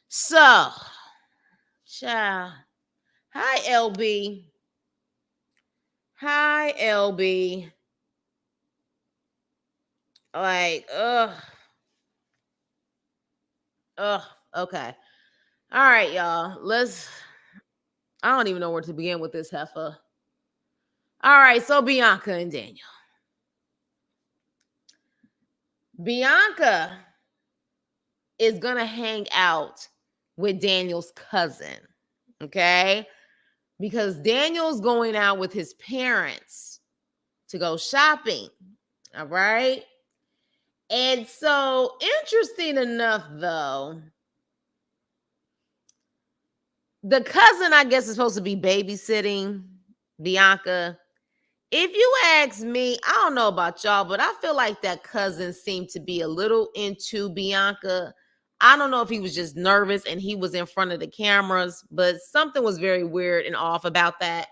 So, child. Hi, LB. Hi, LB. Like, okay. All right, y'all. I don't even know where to begin with this heifer. All right, so Bianca and Daniel. Bianca is going to hang out with Daniel's cousin, okay? Because Daniel's going out with his parents to go shopping, all right? And so, interesting enough, though, the cousin, I guess, is supposed to be babysitting Bianca. If you ask me, I don't know about y'all, but I feel like that cousin seemed to be a little into Bianca. I don't know if he was just nervous and he was in front of the cameras, but something was very weird and off about that,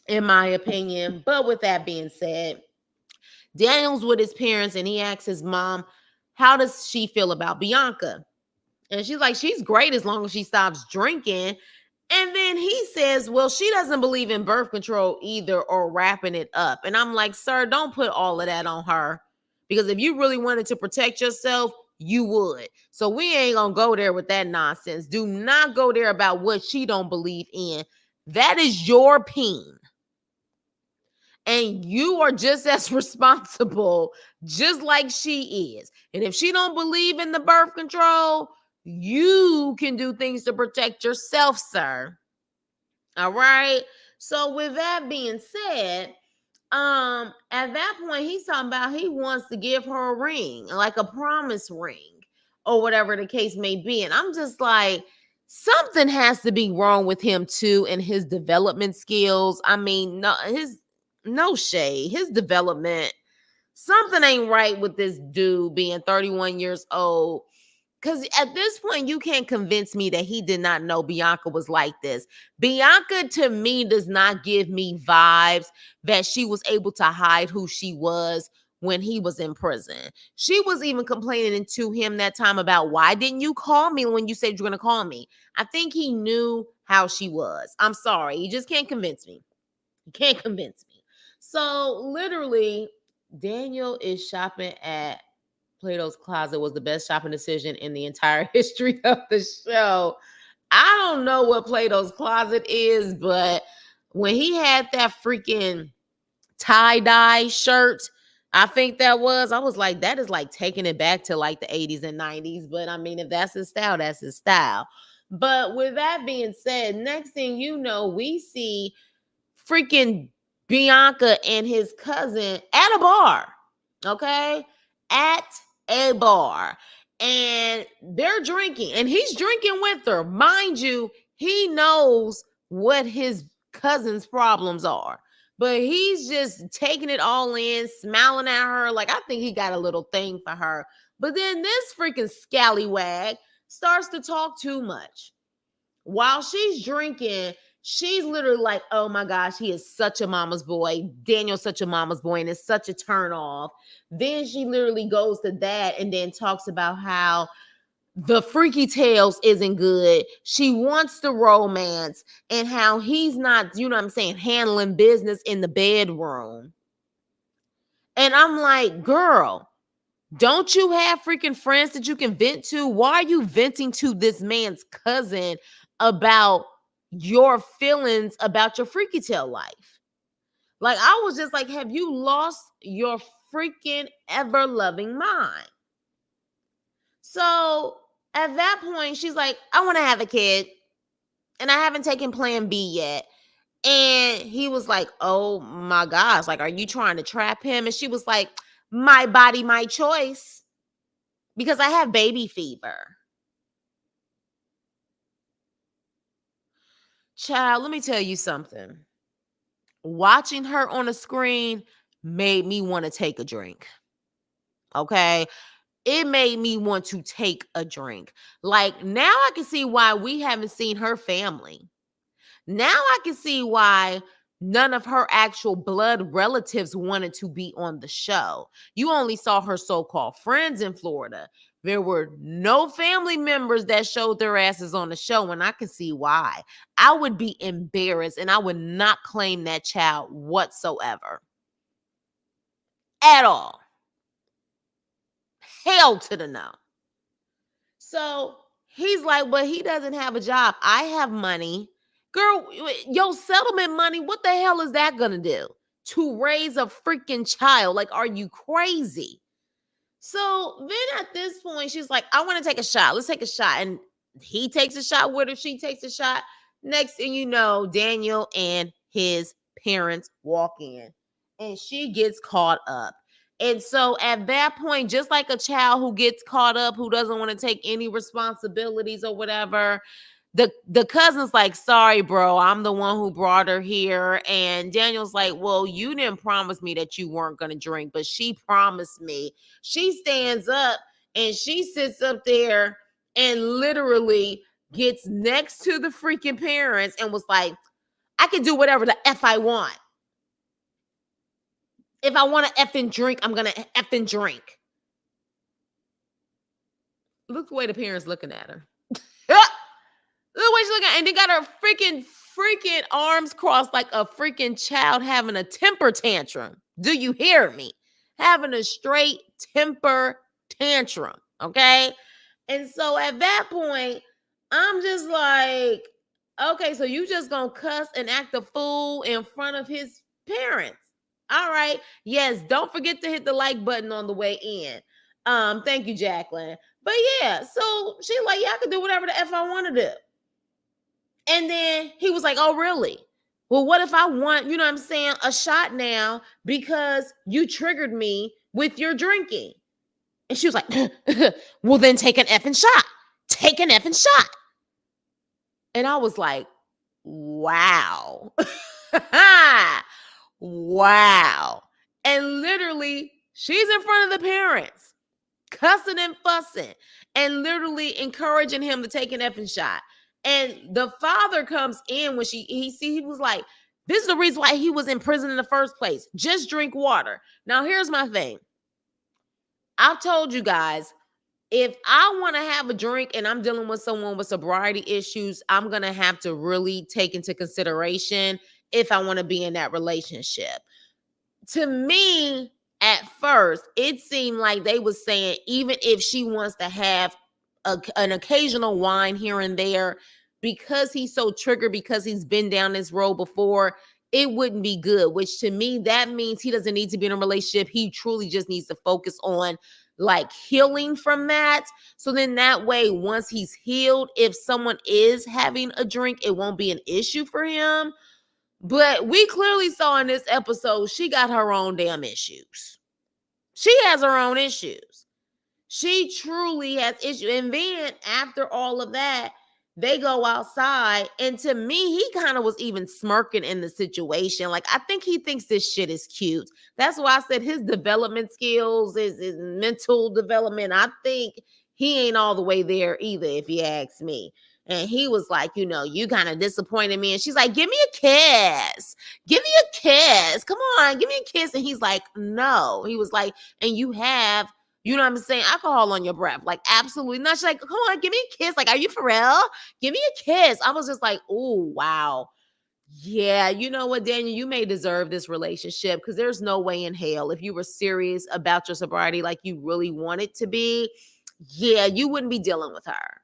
in my opinion. But with that being said, Daniel's with his parents and he asks his mom, how does she feel about Bianca? And she's like, she's great as long as she stops drinking. And then he says, well, she doesn't believe in birth control either or wrapping it up. And I'm like, sir, don't put all of that on her. Because if you really wanted to protect yourself, you would. So we ain't going to go there with that nonsense. Do not go there about what she don't believe in. That is your peen. And you are just as responsible, just like she is. And if she don't believe in the birth control, you can do things to protect yourself, sir. All right. So with that being said, at that point, he's talking about he wants to give her a ring, like a promise ring, or whatever the case may be. And I'm just like, something has to be wrong with him too, and his development skills. I mean, no shade, his development. Something ain't right with this dude being 31 years old. Because at this point, you can't convince me that he did not know Bianca was like this. Bianca, to me, does not give me vibes that she was able to hide who she was when he was in prison. She was even complaining to him that time about, why didn't you call me when you said you were going to call me? I think he knew how she was. I'm sorry. You just can't convince me. You can't convince me. So literally, Daniel is shopping at Plato's Closet. Was the best shopping decision in the entire history of the show. I don't know what Plato's Closet is, but when he had that freaking tie-dye shirt, I think that was, I was like, that is like taking it back to like the 80s and 90s. But I mean, if that's his style, that's his style. But with that being said, next thing you know, we see freaking Bianca and his cousin at a bar. Okay? At a bar. And they're drinking. And he's drinking with her. Mind you, he knows what his cousin's problems are. But he's just taking it all in, smiling at her. Like, I think he got a little thing for her. But then this freaking scallywag starts to talk too much. While she's drinking, she's literally like, oh my gosh, he is such a mama's boy. Daniel's such a mama's boy, and it's such a turn off. Then she literally goes to that and then talks about how the freaky tales isn't good. She wants the romance and how he's not, you know what I'm saying, handling business in the bedroom. And I'm like, girl, don't you have freaking friends that you can vent to? Why are you venting to this man's cousin about your feelings about your freaky tail life? Like, I was just like, have you lost your freaking ever loving mind? So at that point, she's like, I want to have a kid and I haven't taken plan B yet. And he was like, oh my gosh, like, are you trying to trap him? And she was like, my body, my choice, because I have baby fever. Child, let me tell you something. Watching her on the screen made me want to take a drink. Okay? It made me want to take a drink. Like, now I can see why we haven't seen her family. Now I can see why none of her actual blood relatives wanted to be on the show. You only saw her so-called friends in Florida. There were no family members that showed their asses on the show, and I can see why. I would be embarrassed, and I would not claim that child whatsoever. At all. Hell to the no. So he's like, but he doesn't have a job. I have money. Girl, your settlement money, what the hell is that gonna do to raise a freaking child? Like, are you crazy? So then at this point, she's like, I want to take a shot. Let's take a shot. And he takes a shot with her. She takes a shot. Next thing you know, Daniel and his parents walk in and she gets caught up. And so at that point, just like a child who gets caught up, who doesn't want to take any responsibilities or whatever, The cousin's like, sorry, bro, I'm the one who brought her here. And Daniel's like, well, you didn't promise me that you weren't going to drink, but she promised me. She stands up and she sits up there and literally gets next to the freaking parents and was like, I can do whatever the F I want. If I want to effing drink, I'm going to effing drink. Look the way the parents looking at her. Look the way she's looking at, and they got her freaking arms crossed like a freaking child having a temper tantrum. Do you hear me? Having a straight temper tantrum. Okay. And so at that point, I'm just like, okay, so you just gonna cuss and act a fool in front of his parents. All right. Yes, don't forget to hit the like button on the way in. Thank you, Jacqueline. But yeah, so she's like, yeah, I can do whatever the F I want to do. And then he was like, oh, really? Well, what if I want, you know what I'm saying, a shot now because you triggered me with your drinking? And she was like, well, then take an effing shot. Take an effing shot. And I was like, wow. Wow. And literally, she's in front of the parents, cussing and fussing, and literally encouraging him to take an effing shot. And the father comes in when he was like, this is the reason why he was in prison in the first place. Just drink water. Now, here's my thing. I've told you guys, if I want to have a drink and I'm dealing with someone with sobriety issues, I'm going to have to really take into consideration if I want to be in that relationship. To me, at first, it seemed like they was saying even if she wants to have an occasional wine here and there, because he's so triggered, because he's been down this road before, it wouldn't be good, which to me, that means he doesn't need to be in a relationship. He truly just needs to focus on like healing from that. So then that way, once he's healed, if someone is having a drink, it won't be an issue for him. But we clearly saw in this episode, she got her own damn issues. She has her own issues. She truly has issues. And then after all of that, they go outside. And to me, he kind of was even smirking in the situation. Like, I think he thinks this shit is cute. That's why I said his development skills, his mental development, I think he ain't all the way there either, if you ask me. And he was like, you know, you kind of disappointed me. And she's like, give me a kiss. Give me a kiss. Come on, give me a kiss. And he's like, no. He was like, and you have, you know what I'm saying, alcohol on your breath. Like, absolutely not. She's like, come on, give me a kiss. Like, are you for real? Give me a kiss. I was just like, oh, wow. Yeah, you know what, Daniel, you may deserve this relationship because there's no way in hell if you were serious about your sobriety like you really want it to be, yeah, you wouldn't be dealing with her.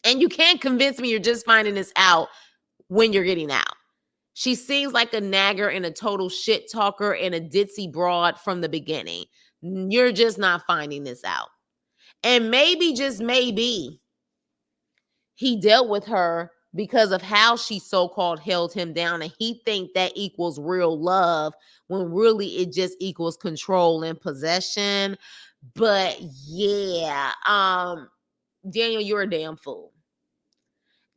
And you can't convince me you're just finding this out when you're getting out. She seems like a nagger and a total shit talker and a ditzy broad from the beginning. You're just not finding this out. And maybe, just maybe, he dealt with her because of how she so-called held him down. And he think that equals real love when really it just equals control and possession. But yeah, Daniel, you're a damn fool.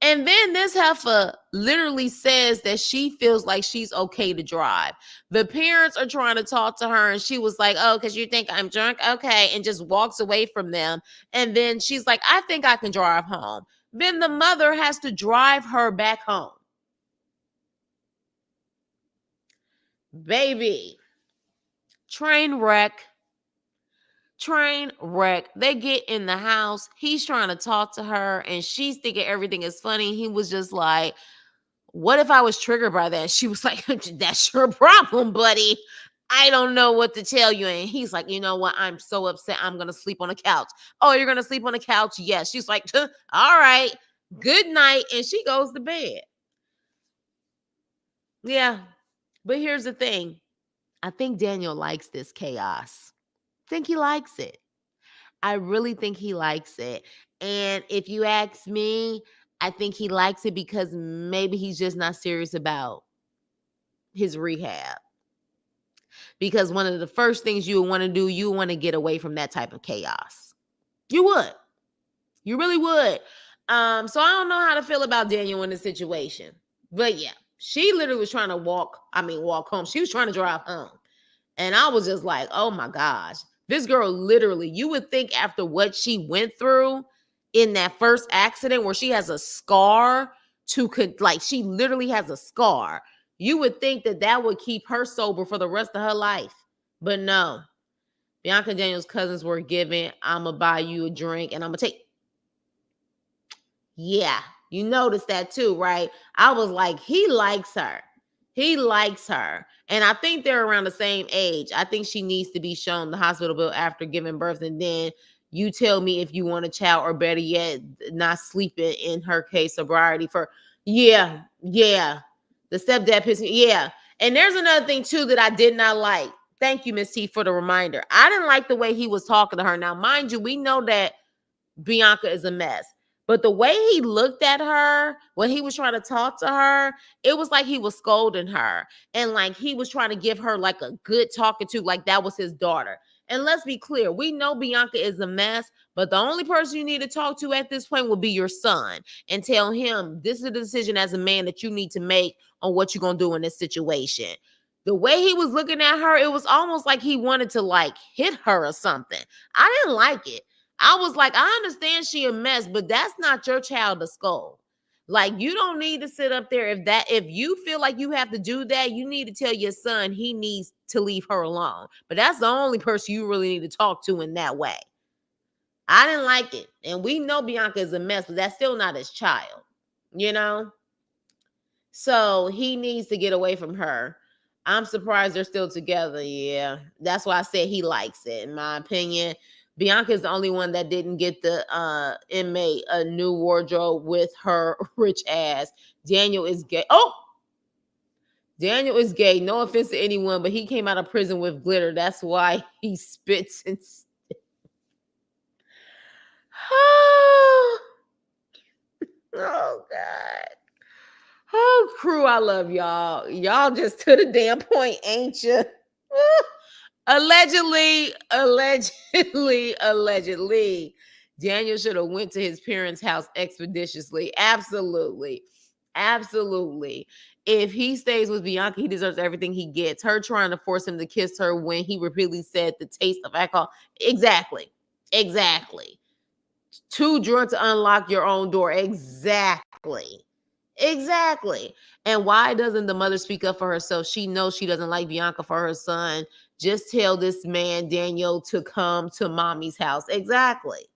And then this heifer literally says that she feels like she's okay to drive. The parents are trying to talk to her and she was like, oh, because you think I'm drunk? Okay. And just walks away from them. And then she's like, I think I can drive home. Then the mother has to drive her back home. Baby, train wreck. Train wreck. They get in the house. He's trying to talk to her and she's thinking everything is funny. He was just like, what if I was triggered by that? She was like, that's your problem, buddy. I don't know what to tell you. And he's like, you know what? I'm so upset. I'm going to sleep on the couch. Oh, you're going to sleep on the couch? Yes. She's like, all right, good night. And she goes to bed. Yeah. But here's the thing. I think Daniel likes this chaos. I think he likes it. I really think he likes it. And if you ask me, I think he likes it because maybe he's just not serious about his rehab. Because one of the first things you would want to do, you want to get away from that type of chaos. You would. You really would. So I don't know how to feel about Daniel in this situation. But yeah, she literally was trying to walk home. She was trying to drive home. And I was just like, oh my gosh, this girl literally, you would think after what she went through in that first accident where she has a scar like she literally has a scar. You would think that that would keep her sober for the rest of her life. But no, Bianca and Daniel's cousins were giving, I'm going to buy you a drink and I'm going to take. Yeah, you noticed that too, right? I was like, he likes her. He likes her. And I think they're around the same age. I think she needs to be shown the hospital bill after giving birth. And then you tell me if you want a child, or better yet, not sleeping in her case, sobriety for, yeah. The stepdad pissed me. Yeah. And there's another thing too that I did not like. Thank you, Miss T, for the reminder. I didn't like the way he was talking to her. Now, mind you, we know that Bianca is a mess. But the way he looked at her when he was trying to talk to her, it was like he was scolding her. And like he was trying to give her like a good talking to, like that was his daughter. And let's be clear, we know Bianca is a mess, but the only person you need to talk to at this point will be your son and tell him this is a decision as a man that you need to make on what you're going to do in this situation. The way he was looking at her, it was almost like he wanted to like hit her or something. I didn't like it. I was like, I understand she a mess, but that's not your child to scold. Like, you don't need to sit up there. If you feel like you have to do that, you need to tell your son he needs to leave her alone. But that's the only person you really need to talk to in that way. I didn't like it. And we know Bianca is a mess, but that's still not his child, you know? So he needs to get away from her. I'm surprised they're still together. Yeah. That's why I said he likes it, in my opinion. Bianca's the only one that didn't get the inmate a new wardrobe with her rich ass. Daniel is gay. Oh, Daniel is gay. No offense to anyone, but he came out of prison with glitter. That's why he spits and oh God. Oh, crew, I love y'all. Y'all just to the damn point, ain't you? Allegedly. Daniel should have went to his parents' house expeditiously. Absolutely. If he stays with Bianca, he deserves everything he gets. Her trying to force him to kiss her when he repeatedly said the taste of alcohol. Exactly. Too drunk to unlock your own door. Exactly. And why doesn't the mother speak up for herself? She knows she doesn't like Bianca for her son. Just tell this man, Daniel, to come to mommy's house. Exactly.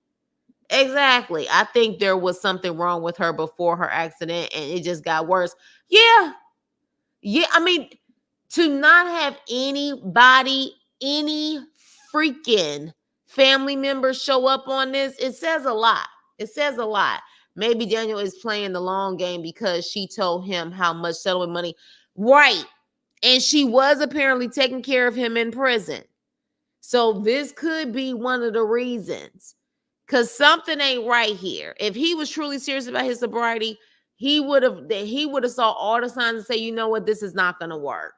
I think there was something wrong with her before her accident and it just got worse. Yeah. I mean, to not have anybody, any freaking family members show up on this, it says a lot. Maybe Daniel is playing the long game because she told him how much settlement money. Right. And she was apparently taking care of him in prison. So this could be one of the reasons. Because something ain't right here. If he was truly serious about his sobriety, he would have saw all the signs and say, you know what, this is not gonna work.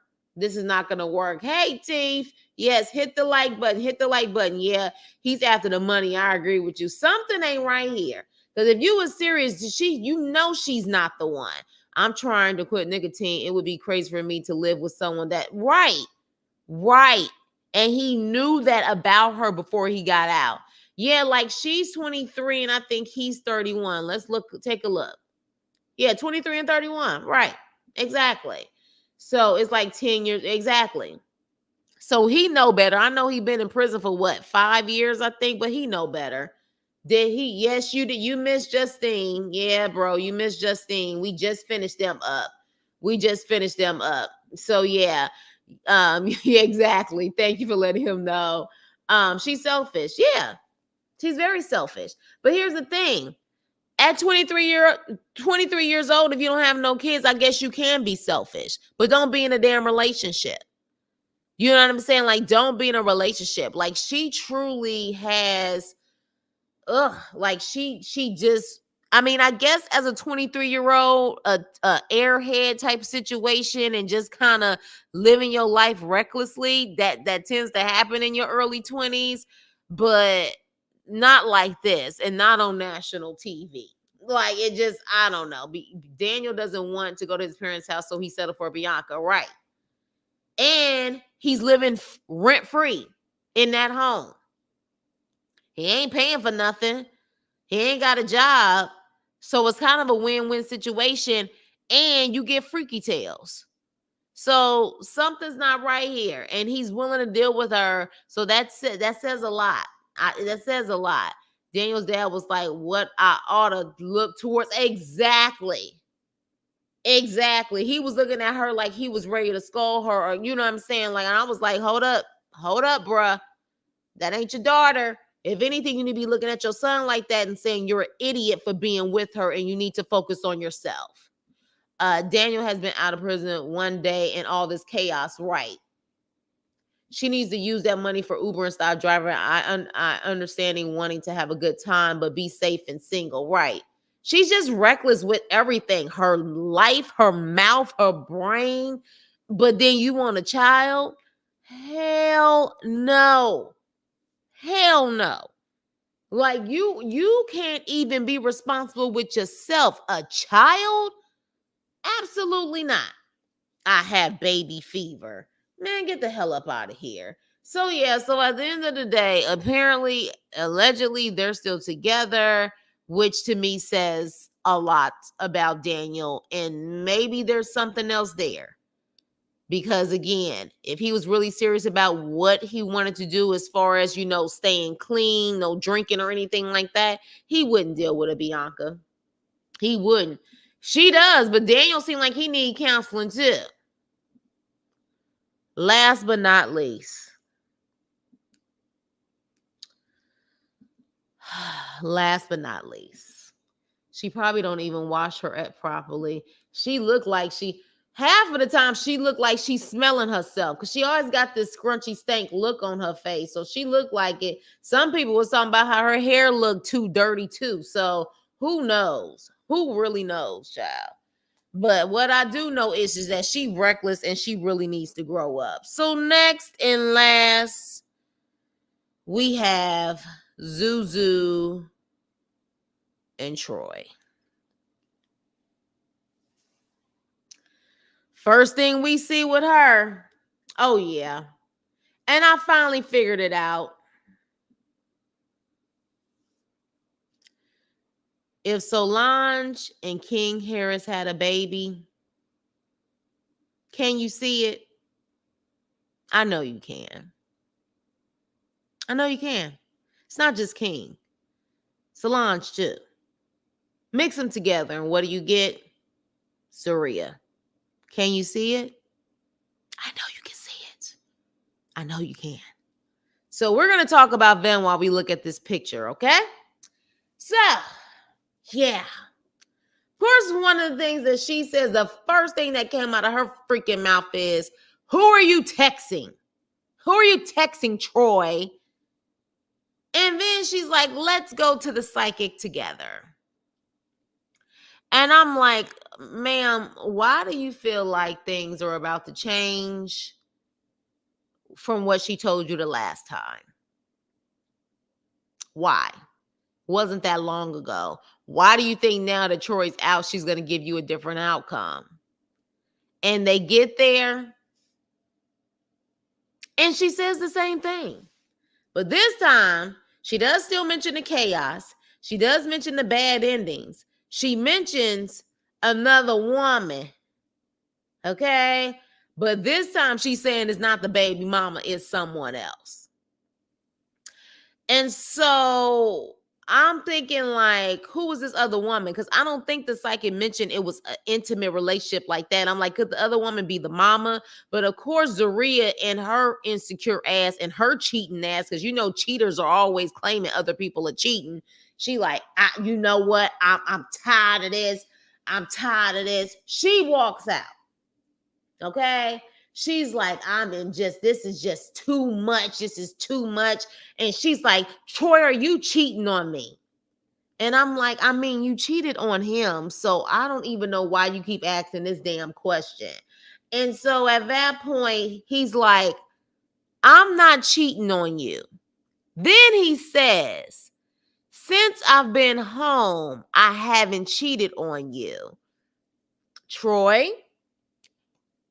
Hey, Teef. Yes, hit the like button. Yeah, he's after the money. I agree with you. Something ain't right here. Because if you was serious, you know she's not the one. I'm trying to quit nicotine. It would be crazy for me to live with someone that right. And he knew that about her before he got out. Yeah, like she's 23 and I think he's 31. Take a look. Yeah, 23 and 31. Right. Exactly. So it's like 10 years. Exactly. So he know better. I know he been in prison for what, 5 years, I think, but he know better. Did he? Yes, you did. You missed Justine. Yeah, bro, you missed Justine. We just finished them up. So yeah. Yeah, exactly. Thank you for letting him know. She's selfish. Yeah. She's very selfish. But here's the thing. At 23 years old, if you don't have no kids, I guess you can be selfish. But don't be in a damn relationship. You know what I'm saying? Like, don't be in a relationship. Like, she truly has, like she just, I mean, I guess as a 23-year-old, a airhead type situation and just kind of living your life recklessly, that tends to happen in your early 20s, but not like this and not on national TV. Like, it just, I don't know. Daniel doesn't want to go to his parents' house, so he settled for Bianca, right? And he's living rent free in that home. He ain't paying for nothing. He ain't got a job. So it's kind of a win-win situation. And you get freaky tales. So something's not right here. And he's willing to deal with her. So that's it. That says a lot. That says a lot. Daniel's dad was like, what I ought to look towards. Exactly. He was looking at her like he was ready to scold her. Or, you know what I'm saying? Like, and I was like, hold up, bruh. That ain't your daughter. If anything, you need to be looking at your son like that and saying you're an idiot for being with her and you need to focus on yourself. Daniel has been out of prison one day and all this chaos, right? She needs to use that money for Uber and stop driving. I understanding wanting to have a good time, but be safe and single, right? She's just reckless with everything. Her life, her mouth, her brain. But then you want a child? Hell no. Hell no. Like, you can't even be responsible with yourself. A child? Absolutely not. I have baby fever. Man, get the hell up out of here. So yeah, so at the end of the day, apparently, allegedly, they're still together, which to me says a lot about Daniel. And maybe there's something else there. Because again, if he was really serious about what he wanted to do as far as, staying clean, no drinking or anything like that, he wouldn't deal with a Bianca. He wouldn't. She does, but Daniel seemed like he need counseling too. Last but not least. She probably don't even wash her up properly. She looked like half of the time she looked like she's smelling herself because she always got this scrunchy stank look on her face. So she looked like it. Some people was talking about how her hair looked too dirty too. So who knows? Who really knows, child? But what I do know is that she reckless and she really needs to grow up. So next and last, we have Zuri and Troy. First thing we see with her, oh yeah. And I finally figured it out. If Solange and King Harris had a baby, can you see it? I know you can. It's not just King. Solange too. Mix them together and what do you get? Zuri. Can you see it? I know you can see it. I know you can. So we're going to talk about them while we look at this picture, okay? So, yeah. Of course, one of the things that she says, the first thing that came out of her freaking mouth is, who are you texting? Who are you texting, Troy? And then she's like, let's go to the psychic together. And I'm like, ma'am, why do you feel like things are about to change from what she told you the last time? Why? Wasn't that long ago. Why do you think now that Troy's out, she's going to give you a different outcome? And they get there, and she says the same thing. But this time, she does still mention the chaos. She does mention the bad endings. She mentions another woman. Okay? But this time, she's saying it's not the baby mama, it's someone else. And so I'm thinking, like, who was this other woman? Because I don't think the psychic mentioned it was an intimate relationship like that. I'm like, could the other woman be the mama? But of course, Zuri and her insecure ass and her cheating ass, because cheaters are always claiming other people are cheating. She like, you know what? I'm tired of this. She walks out. Okay? She's like, this is just too much. This is too much. And she's like, Troy, are you cheating on me? And I'm like, you cheated on him. So I don't even know why you keep asking this damn question. And so at that point, he's like, I'm not cheating on you. Then he says, Since I've been home, I haven't cheated on you. Troy,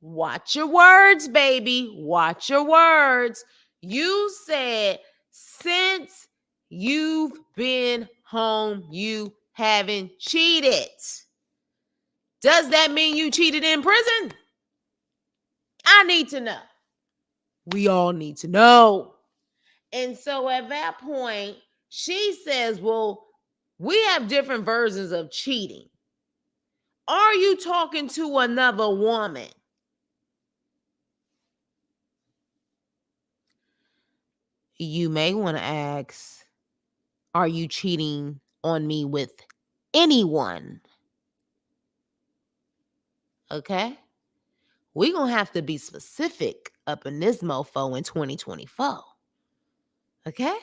watch your words, baby. Watch your words. You said, since you've been home, you haven't cheated. Does that mean you cheated in prison? I need to know. We all need to know. And so at that point, she says, well, we have different versions of cheating. Are you talking to another woman? You may want to ask, are you cheating on me with anyone? Okay? We're going to have to be specific up in this mofo in 2024. Okay?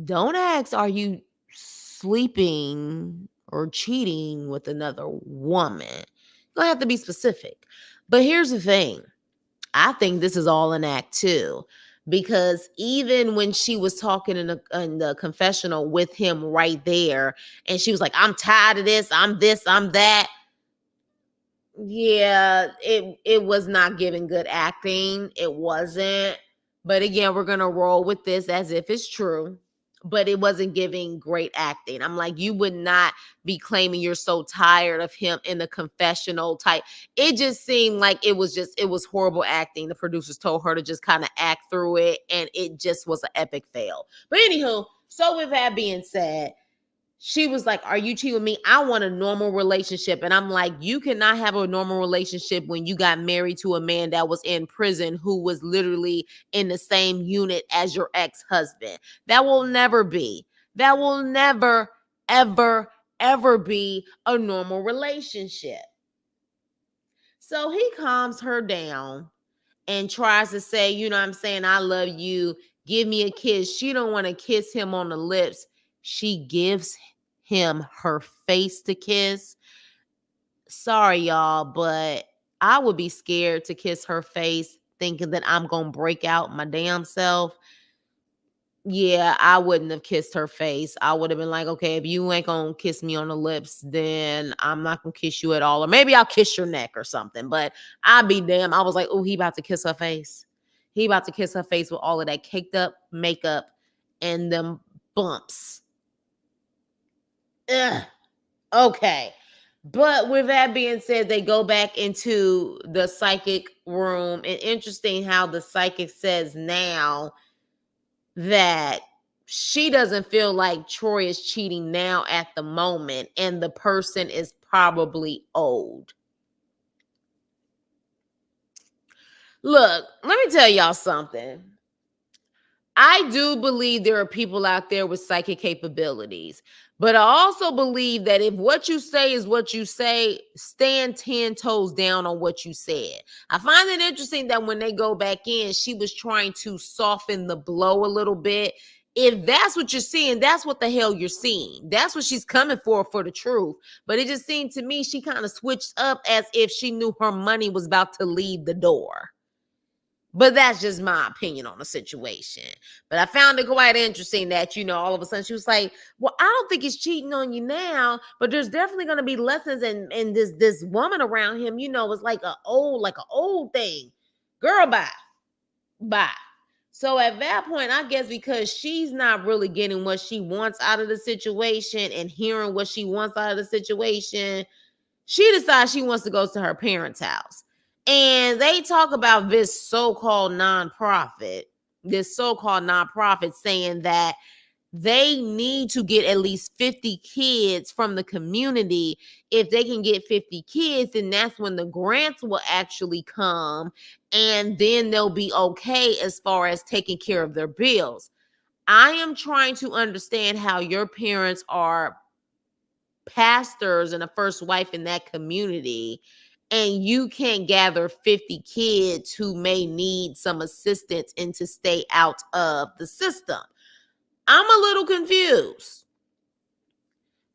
Don't ask, are you sleeping or cheating with another woman? You're going to have to be specific. But here's the thing. I think this is all an act too. Because even when she was talking in the confessional with him right there, and she was like, I'm tired of this, I'm that. Yeah, it was not giving good acting. It wasn't. But again, we're gonna roll with this as if it's true. But it wasn't giving great acting. I'm like, you would not be claiming you're so tired of him in the confessional type. It just seemed like it was horrible acting. The producers told her to just kind of act through it, and it just was an epic fail. But anywho, so with that being said, she was like, are you cheating with me? I want a normal relationship. And I'm like, you cannot have a normal relationship when you got married to a man that was in prison who was literally in the same unit as your ex-husband. That will never be. That will never, ever, ever be a normal relationship. So he calms her down and tries to say, you know what I'm saying, I love you, give me a kiss. She don't want to kiss him on the lips. She gives him her face to kiss. Sorry, y'all, but I would be scared to kiss her face thinking that I'm going to break out my damn self. Yeah, I wouldn't have kissed her face. I would have been like, okay, if you ain't going to kiss me on the lips, then I'm not going to kiss you at all. Or maybe I'll kiss your neck or something. But I'd be damn. I was like, oh, he about to kiss her face. He about to kiss her face with all of that caked up makeup and them bumps. Ugh. Okay. But with that being said, they go back into the psychic room. And interesting how the psychic says now that she doesn't feel like Troy is cheating now at the moment, and the person is probably old. Look, let me tell y'all something. I do believe there are people out there with psychic capabilities, but I also believe that if what you say is what you say, stand 10 toes down on what you said. I find it interesting that when they go back in, she was trying to soften the blow a little bit. If that's what you're seeing, that's what the hell you're seeing. That's what she's coming for the truth. But it just seemed to me she kind of switched up as if she knew her money was about to leave the door. But that's just my opinion on the situation. But I found it quite interesting that, all of a sudden she was like, well, I don't think he's cheating on you now, but there's definitely going to be lessons and this woman around him, it's like an old thing. Girl, bye. Bye. So at that point, I guess because she's not really getting what she wants out of the situation and hearing what she wants out of the situation, she decides she wants to go to her parents' house. And they talk about this so-called nonprofit saying that they need to get at least 50 kids from the community. If they can get 50 kids, then that's when the grants will actually come, and then they'll be okay as far as taking care of their bills. I am trying to understand how your parents are pastors and a first wife in that community, and you can't gather 50 kids who may need some assistance and to stay out of the system. I'm a little confused.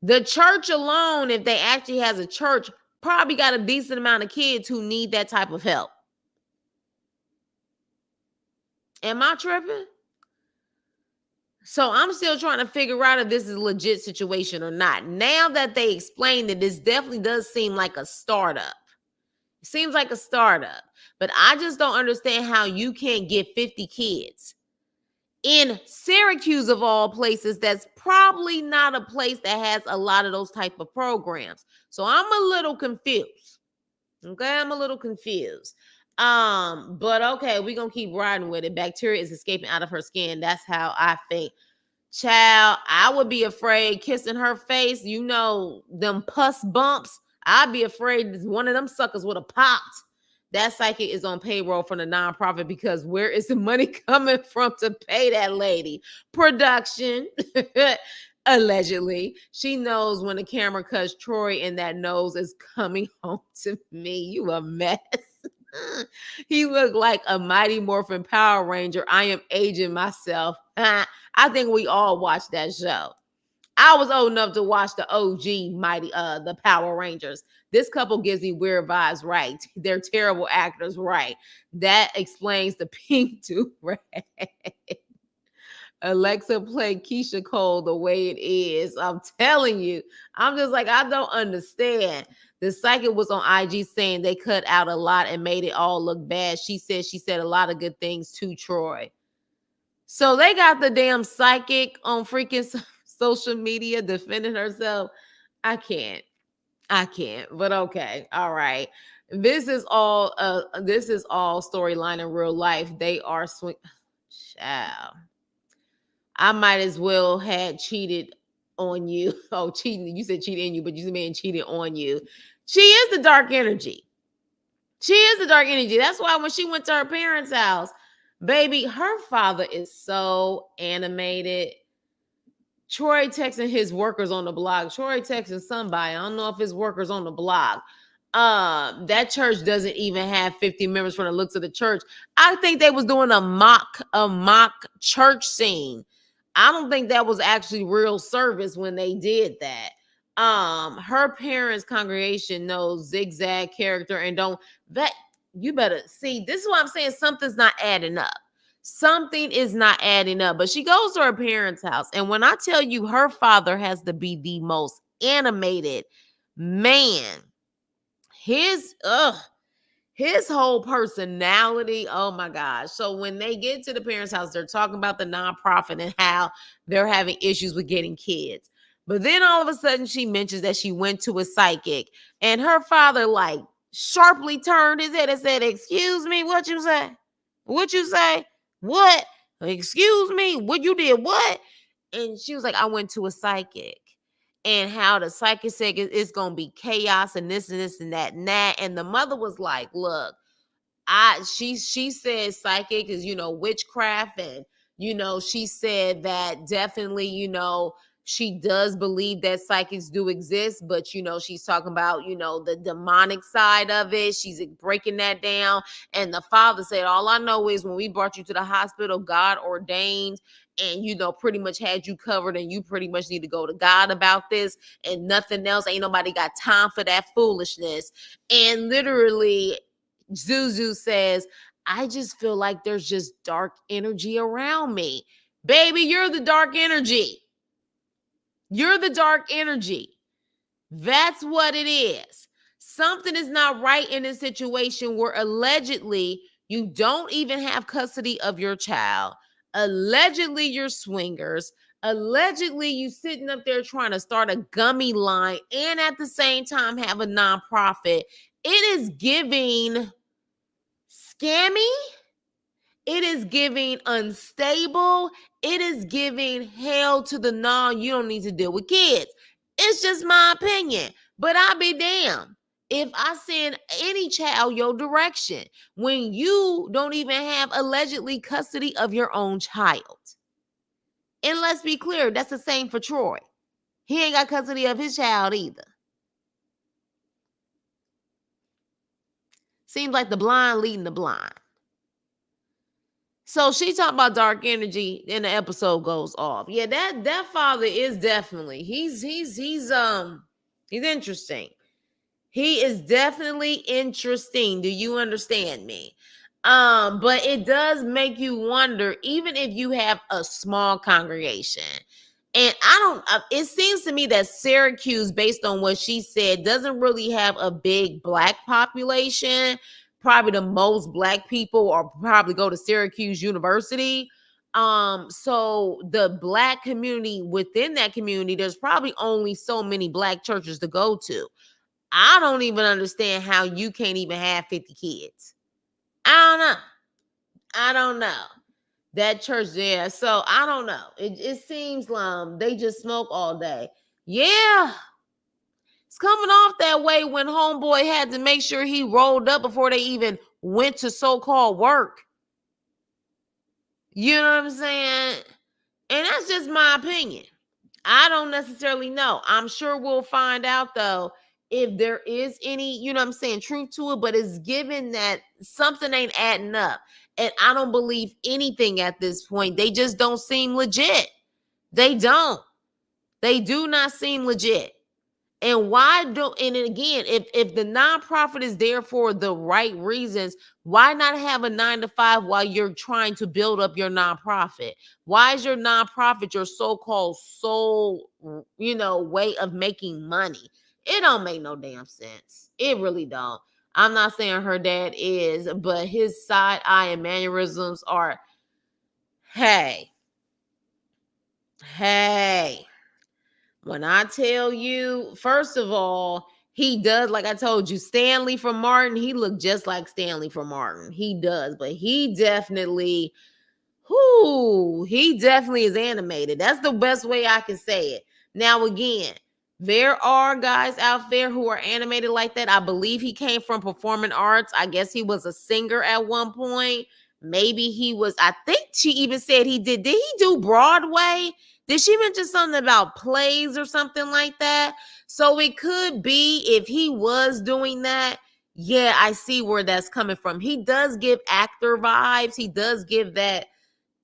The church alone, if they actually has a church, probably got a decent amount of kids who need that type of help. Am I tripping? So I'm still trying to figure out if this is a legit situation or not. Now that they explained it, this definitely does seem like a startup. It seems like a startup. But I just don't understand how you can't get 50 kids in Syracuse of all places. That's probably not a place that has a lot of those type of programs. So I'm a little confused. Okay, I'm a little confused. But okay, we're gonna keep riding with it. Bacteria is escaping out of her skin. That's how I think. Child, I would be afraid kissing her face. You know, them pus bumps. I'd be afraid one of them suckers would have popped. That psychic is on payroll from the nonprofit because where is the money coming from to pay that lady? Production. Allegedly. She knows when the camera cuts Troy and that nose is coming home to me. You a mess. He looked like a Mighty Morphin Power Ranger. I am aging myself. I think we all watched that show. I was old enough to watch the OG the Power Rangers. This couple gives me weird vibes, right? They're terrible actors, right? That explains the pink tooth red. Alexa played Keisha Cole the way it is. I'm telling you. I'm just like, I don't understand. The psychic was on IG saying they cut out a lot and made it all look bad. She said a lot of good things to Troy. So they got the damn psychic on freaking social media defending herself. I can't. But okay. All right. This is all storyline in real life. They are Child. I might as well had cheated on you. Oh, cheating. You said cheated in you, but you mean cheated on you. She is the dark energy. She is the dark energy. That's why when she went to her parents' house, baby, her father is so animated. Troy texting his workers on the block. Troy texting somebody. I don't know if his workers on the block. That church doesn't even have 50 members from the looks of the church. I think they was doing a mock church scene. I don't think that was actually real service when they did that. Her parents' congregation knows zigzag character and don't that you better see. This is what I'm saying. Something's not adding up. Something is not adding up. But she goes to her parents' house, and when I tell you her father has to be the most animated man, his whole personality, oh my gosh. So when they get to the parents' house, they're talking about the nonprofit and how they're having issues with getting kids. But then all of a sudden she mentions that she went to a psychic, and her father like sharply turned his head and said, "Excuse me, what you say? What you say? What? Excuse me, what you did? What?" And she was like, "I went to a psychic." And how the psychic said it's gonna be chaos and this and that and that. And the mother was like, "Look, she said psychic is witchcraft, and she said that definitely she does believe that psychics do exist, but she's talking about the demonic side of it. She's breaking that down. And the father said, all I know is when we brought you to the hospital, God ordained and pretty much had you covered, and you pretty much need to go to God about this and nothing else. Ain't nobody got time for that foolishness." And literally Zuzu says, "I just feel like there's just dark energy around me." Baby, you're the dark energy. You're the dark energy. That's what it is. Something is not right in this situation where allegedly you don't even have custody of your child. Allegedly you're swingers. Allegedly you sitting up there trying to start a gummy line and at the same time have a nonprofit. It is giving scammy. It is giving unstable. It is giving hell to the you don't need to deal with kids. It's just my opinion. But I'll be damned if I send any child your direction when you don't even have allegedly custody of your own child. And let's be clear, that's the same for Troy. He ain't got custody of his child either. Seems like the blind leading the blind. So she talking about dark energy, and the episode goes off. Yeah, that father is definitely he's interesting. He is definitely interesting. Do you understand me? But it does make you wonder, even if you have a small congregation. And it seems to me that Syracuse, based on what she said, doesn't really have a big black population. Probably the most black people are probably go to Syracuse University. So the black community, within that community, there's probably only so many black churches to go to. I don't even understand how you can't even have 50 kids. I don't know. I don't know. That church there. So I don't know. It seems they just smoke all day. Yeah. It's coming off that way when homeboy had to make sure he rolled up before they even went to so-called work. You know what I'm saying? And that's just my opinion. I don't necessarily know. I'm sure we'll find out though if there is any, you know what I'm saying, truth to it, but it's given that something ain't adding up. And I don't believe anything at this point. They just don't seem legit. They don't. They do not seem legit. And why don't, and again, if the nonprofit is there for the right reasons, why not have a 9 to 5 while you're trying to build up your nonprofit? Why is your nonprofit your so-called sole, way of making money? It don't make no damn sense. It really don't. I'm not saying her dad is, but his side eye and mannerisms are, hey, when I tell you, first of all, he does, like I told you, Stanley from Martin, he looked just like Stanley from Martin. He does, but he definitely is animated. That's the best way I can say it. Now, again, there are guys out there who are animated like that. I believe he came from performing arts. I guess he was a singer at one point. Maybe he was, I think she even said did he do Broadway? Did she mention something about plays or something like that? So it could be if he was doing that. Yeah, I see where that's coming from. He does give actor vibes. He does give that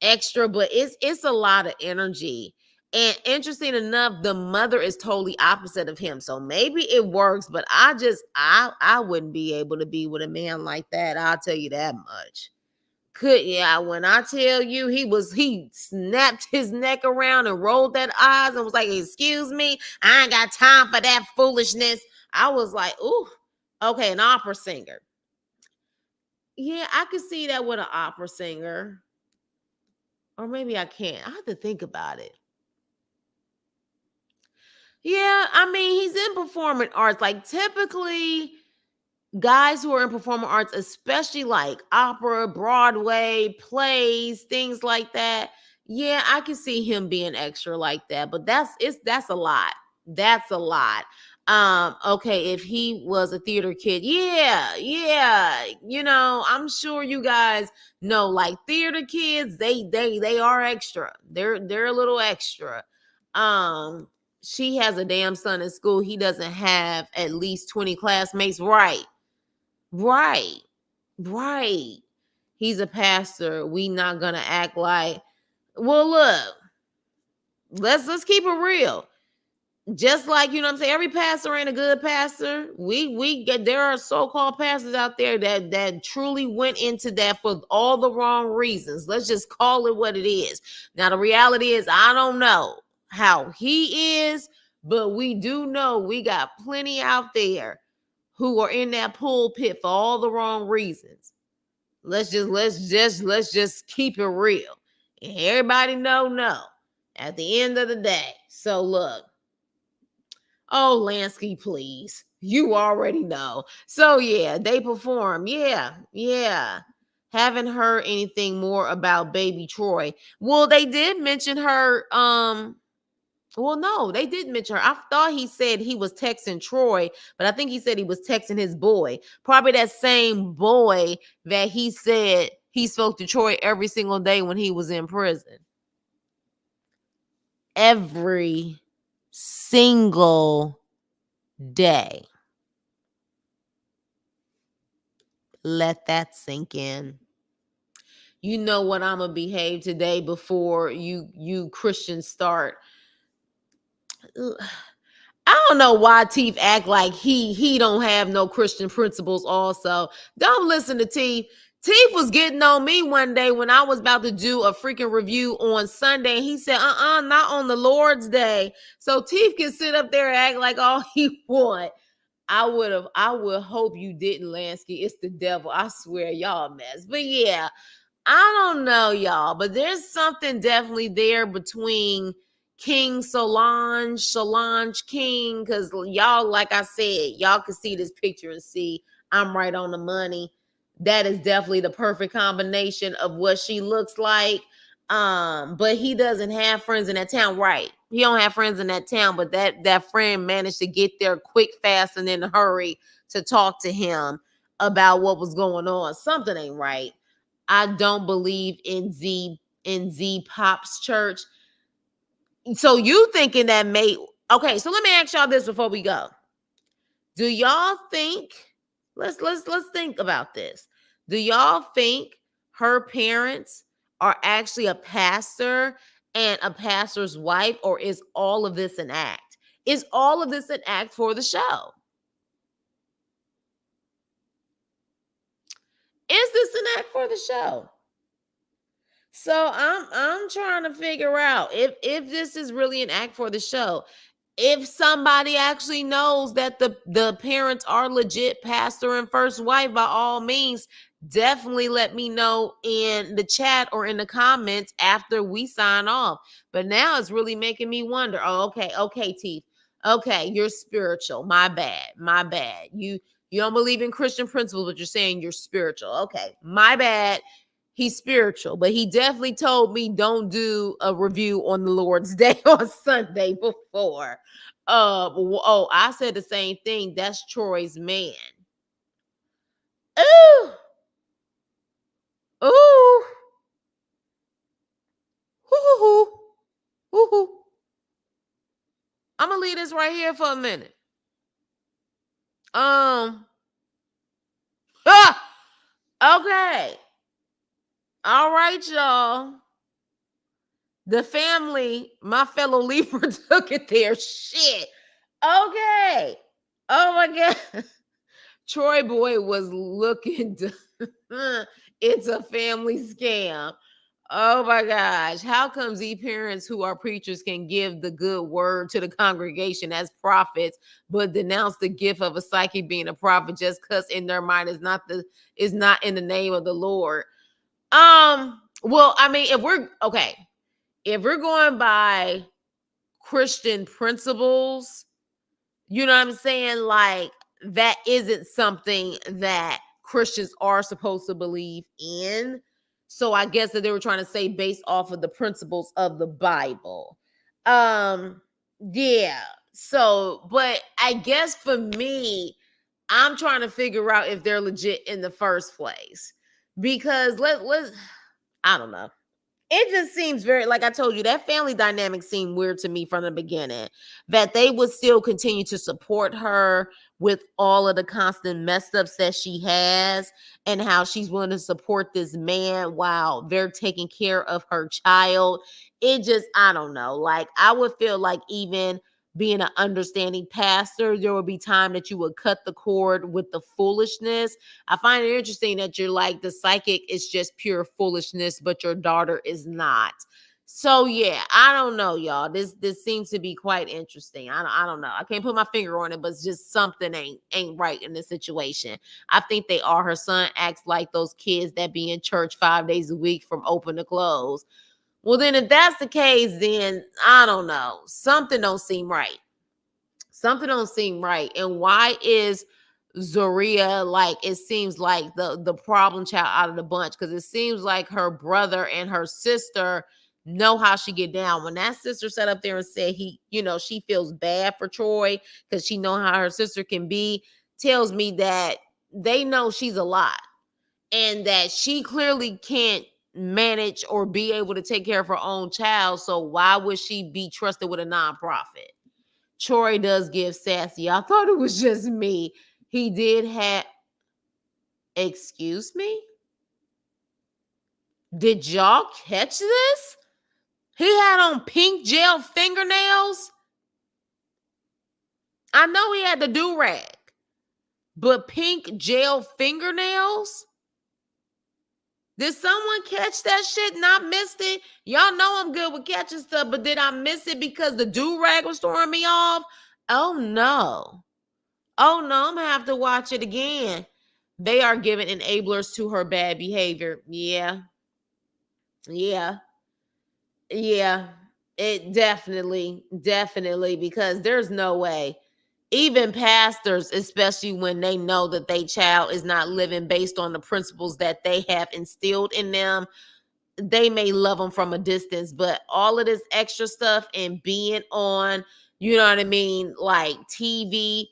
extra, but it's a lot of energy. And interesting enough, the mother is totally opposite of him. So maybe it works, but I wouldn't be able to be with a man like that. I'll tell you that much. When I tell you he snapped his neck around and rolled that eyes and was like, "Excuse me, I ain't got time for that foolishness." I was like, "Ooh, okay, an opera singer." Yeah, I could see that with an opera singer. Or maybe I can't. I have to think about it. Yeah, I mean, he's in performing arts. Like typically, guys who are in performing arts, especially like opera, Broadway, plays, things like that. Yeah, I can see him being extra like that, but that's a lot. That's a lot. Okay, if he was a theater kid, yeah, I'm sure you guys know like theater kids, they are extra. They're a little extra. Um, she has a damn son in school. He doesn't have at least 20 classmates, right? Right. Right. He's a pastor. We not gonna act like, well, look, let's keep it real. Just like, you know what I'm saying, every pastor ain't a good pastor. We get, there are so-called pastors out there that truly went into that for all the wrong reasons. Let's just call it what it is. Now the reality is I don't know how he is, but we do know we got plenty out there who are in that pulpit for all the wrong reasons. Let's just keep it real. And everybody no. At the end of the day. So look. Oh, Lansky, please. You already know. So yeah, they perform. Yeah. Haven't heard anything more about baby Troy. Well, they did mention her. Well, no, they did mention her. I thought he said he was texting Troy, but I think he said he was texting his boy. Probably that same boy that he said he spoke to Troy every single day when he was in prison. Every single day. Let that sink in. You know what I'm gonna behave today before you Christians start. I don't know why Teeth act like he don't have no Christian principles also. Don't listen to Teeth. Teeth was getting on me one day when I was about to do a freaking review on Sunday. He said, not on the Lord's Day. So Teeth can sit up there and act like all he want. I would hope you didn't, Lansky. It's the devil. I swear, y'all a mess. But yeah, I don't know, y'all, but there's something definitely there between King Solange King, because y'all, like I said, y'all can see this picture and see I'm right on the money. That is definitely the perfect combination of what she looks like. But he doesn't have friends in that town, right? He don't have friends in that town, but that friend managed to get there quick, fast, and in a hurry to talk to him about what was going on. Something ain't right. I don't believe in Z Pop's church. So you thinking that okay, so let me ask y'all this before we go. Do y'all think let's think about this. Do y'all think her parents are actually a pastor and a pastor's wife, or is all of this an act? Is all of this an act for the show? Is this an act for the show? So I'm trying to figure out if this is really an act for the show. If somebody actually knows that the parents are legit pastor and first wife, by all means, definitely let me know in the chat or in the comments after we sign off. But now it's really making me wonder. Oh, okay, Teeth. Okay, you're spiritual. My bad. You don't believe in Christian principles, but you're saying you're spiritual. Okay, my bad. He's spiritual, but he definitely told me don't do a review on the Lord's Day on Sunday before. I said the same thing. That's Troy's man. Ooh, ooh, hoo, hoo, hoo. I'm gonna leave this right here for a minute. Um, okay, all right, y'all. The family, my fellow Libra took it there. Shit. Okay. Oh my god. Troy Boy was looking to it's a family scam. Oh my gosh. How come Z parents who are preachers can give the good word to the congregation as prophets, but denounce the gift of a psychic being a prophet just because in their mind is not in the name of the Lord? Well, I mean, if we're going by Christian principles, you know what I'm saying? Like, that isn't something that Christians are supposed to believe in. So I guess that they were trying to say based off of the principles of the Bible. Yeah. So, but I guess for me, I'm trying to figure out if they're legit in the first place. Because let's I don't know. It just seems very, like I told you, that family dynamic seemed weird to me from the beginning. That they would still continue to support her with all of the constant mess ups that she has, and how she's willing to support this man while they're taking care of her child. It just, I don't know. Like, I would feel like even being an understanding pastor, there would be time that you would cut the cord with the foolishness. I find it interesting that you're like, the psychic is just pure foolishness, but your daughter is not. So yeah, I don't know, y'all. This seems to be quite interesting. I don't know. I can't put my finger on it, but it's just something ain't right in this situation. I think they are. Her son acts like those kids that be in church 5 days a week from open to close. Well, then if that's the case, then I don't know. Something don't seem right. Something don't seem right. And why is Zoria, like, it seems like the problem child out of the bunch? Because it seems like her brother and her sister know how she get down. When that sister sat up there and said she feels bad for Troy because she know how her sister can be, tells me that they know she's a lot and that she clearly can't manage or be able to take care of her own child. So why would she be trusted with a nonprofit? Troy does give sassy. I thought it was just me. He did have. Excuse me? Did y'all catch this? He had on pink gel fingernails. I know he had the do rag, but pink gel fingernails? Did someone catch that shit and I missed it? Y'all know I'm good with catching stuff, but did I miss it because the do-rag was throwing me off? Oh no. Oh no, I'm gonna have to watch it again. They are giving enablers to her bad behavior. Yeah. Yeah. Yeah. It definitely, because there's no way. Even pastors, especially when they know that their child is not living based on the principles that they have instilled in them, they may love them from a distance, but all of this extra stuff and being on, you know what I mean, like TV,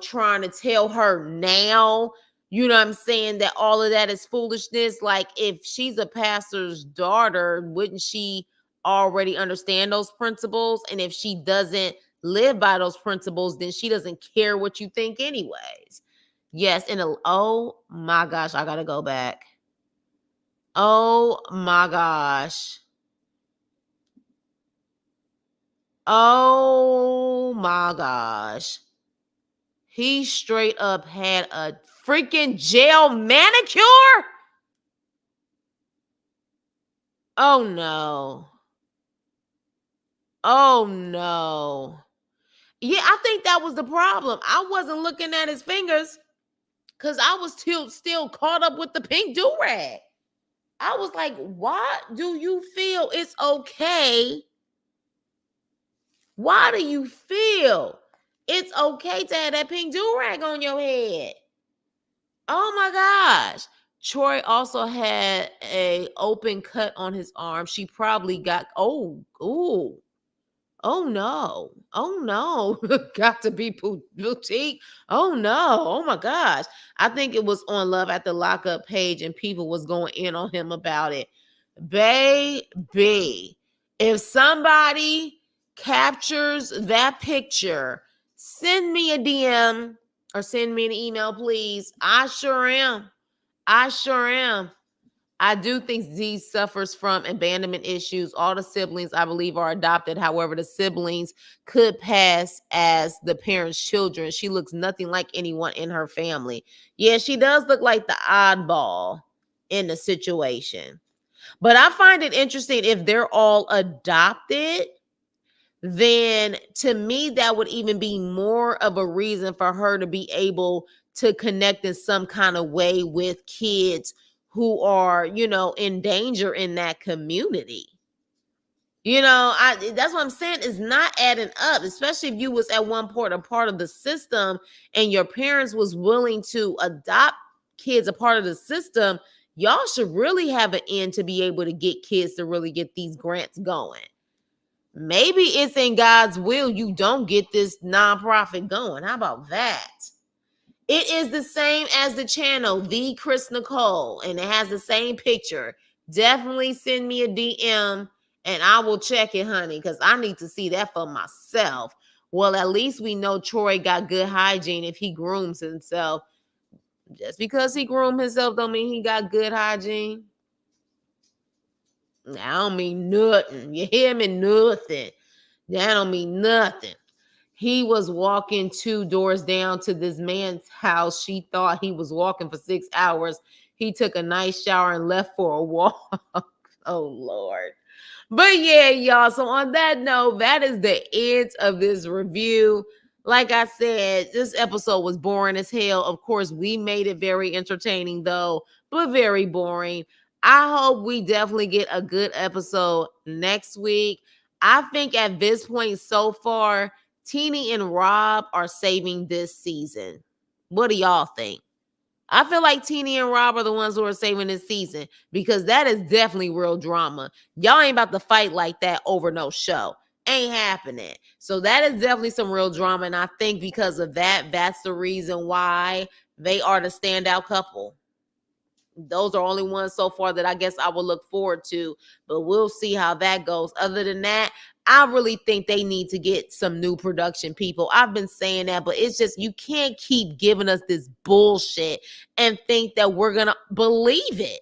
trying to tell her now, you know what I'm saying, that all of that is foolishness. Like, if she's a pastor's daughter, wouldn't she already understand those principles? And if she doesn't live by those principles, then she doesn't care what you think anyways. Yes, oh my gosh, I gotta go back. Oh my gosh. Oh my gosh. He straight up had a freaking gel manicure? Oh no. Oh no. Yeah, I think that was the problem. I wasn't looking at his fingers because I was still caught up with the pink do-rag. I was like, why do you feel it's okay? Why do you feel it's okay to have that pink do-rag on your head? Oh my gosh. Troy also had a open cut on his arm. She probably got oh no. Oh no. Got to be boutique. Oh no. Oh my gosh. I think it was on Love at the Lockup page and people was going in on him about it. Baby, if somebody captures that picture, send me a DM or send me an email, please. I sure am. I sure am. I do think Z suffers from abandonment issues. All the siblings, I believe, are adopted. However, the siblings could pass as the parents' children. She looks nothing like anyone in her family. Yeah, she does look like the oddball in the situation. But I find it interesting if they're all adopted, then to me, that would even be more of a reason for her to be able to connect in some kind of way with kids who are, in danger in that community. That's what I'm saying, is not adding up, especially if you was at one point a part of the system and your parents was willing to adopt kids a part of the system. Y'all should really have an end to be able to get kids to really get these grants going. Maybe it's in God's will you don't get this nonprofit going. How about that? It is the same as the channel, The Chris Nicole, and it has the same picture. Definitely send me a DM and I will check it, honey, because I need to see that for myself. Well, at least we know Troy got good hygiene if he grooms himself. Just because he groomed himself don't mean he got good hygiene. I don't mean nothing. You hear me? Nothing. That don't mean nothing. He was walking 2 doors down to this man's house. She thought he was walking for 6 hours. He took a nice shower and left for a walk. Oh, Lord. But yeah, y'all. So on that note, that is the end of this review. Like I said, this episode was boring as hell. Of course, we made it very entertaining though, but very boring. I hope we definitely get a good episode next week. I think at this point so far, Teeny and Rob are saving this season. What do y'all think? I feel like Teeny and Rob are the ones who are saving this season because that is definitely real drama. Y'all ain't about to fight like that over no show. Ain't happening. So that is definitely some real drama. And I think because of that, that's the reason why they are the standout couple. Those are only ones so far that I guess I will look forward to, but we'll see how that goes. Other than that, I really think they need to get some new production people. I've been saying that, but it's just you can't keep giving us this bullshit and think that we're going to believe it.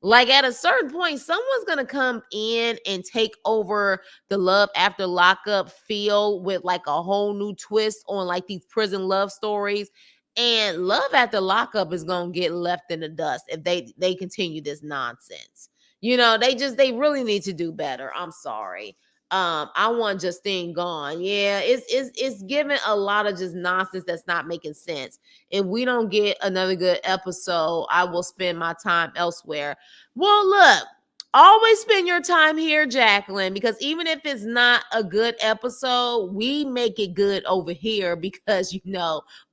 Like at a certain point, someone's going to come in and take over the Love After Lockup feel with like a whole new twist on like these prison love stories. And Love After Lockup is gonna get left in the dust if they continue this nonsense. They really need to do better. I'm sorry. I want Justine gone. Yeah, it's giving a lot of just nonsense that's not making sense. If we don't get another good episode, I will spend my time elsewhere. Well, look, always spend your time here, Jacqueline, because even if it's not a good episode, we make it good over here because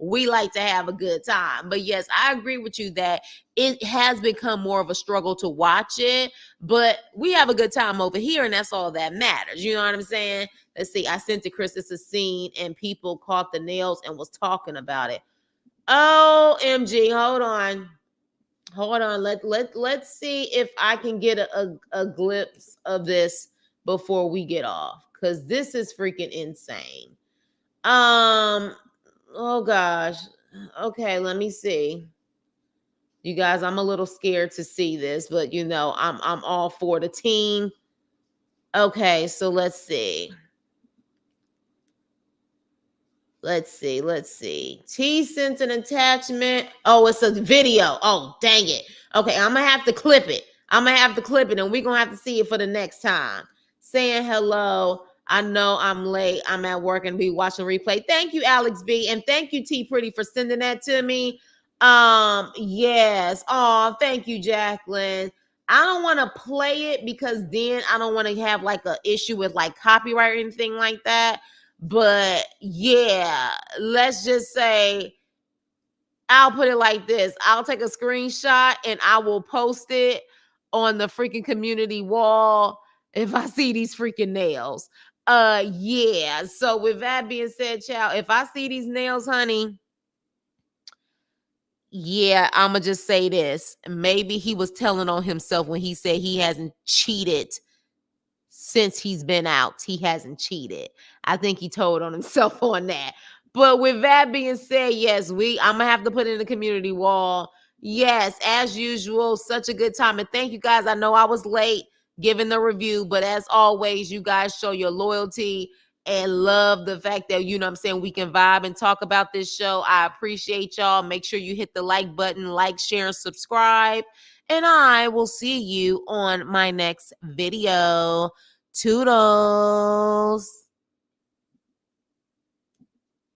we like to have a good time. But yes, I agree with you that it has become more of a struggle to watch it, but we have a good time over here, and that's all that matters. You know what I'm saying? Let's see. I sent to Chris this a scene, and people caught the nails and was talking about it. OMG, hold on. Let's see if I can get a glimpse of this before we get off, because this is freaking insane. Oh gosh. Okay, let me see. You guys, I'm a little scared to see this, but I'm all for the team. Okay, so let's see. Let's see. T sent an attachment. Oh, it's a video. Oh, dang it. Okay, I'm gonna have to clip it. And we're gonna have to see it for the next time. Saying hello. I know I'm late. I'm at work and be watching replay. Thank you, Alex B. And thank you, T Pretty, for sending that to me. Yes. Oh, thank you, Jacqueline. I don't want to play it because then I don't want to have like an issue with like copyright or anything like that. But yeah, let's just say I'll put it like this. I'll take a screenshot and I will post it on the freaking community wall if I see these freaking nails. Yeah. So with that being said, child, if I see these nails, honey, yeah, I'ma just say this. Maybe he was telling on himself when he said he hasn't cheated since he's been out. He hasn't cheated. I think he told on himself on that. But with that being said, yes, I'm gonna have to put it in the community wall. Yes, as usual, such a good time. And thank you guys. I know I was late giving the review, but as always, you guys show your loyalty and love the fact that, I'm saying, we can vibe and talk about this show. I appreciate y'all. Make sure you hit the like button, like, share, and subscribe. And I will see you on my next video. Toodles.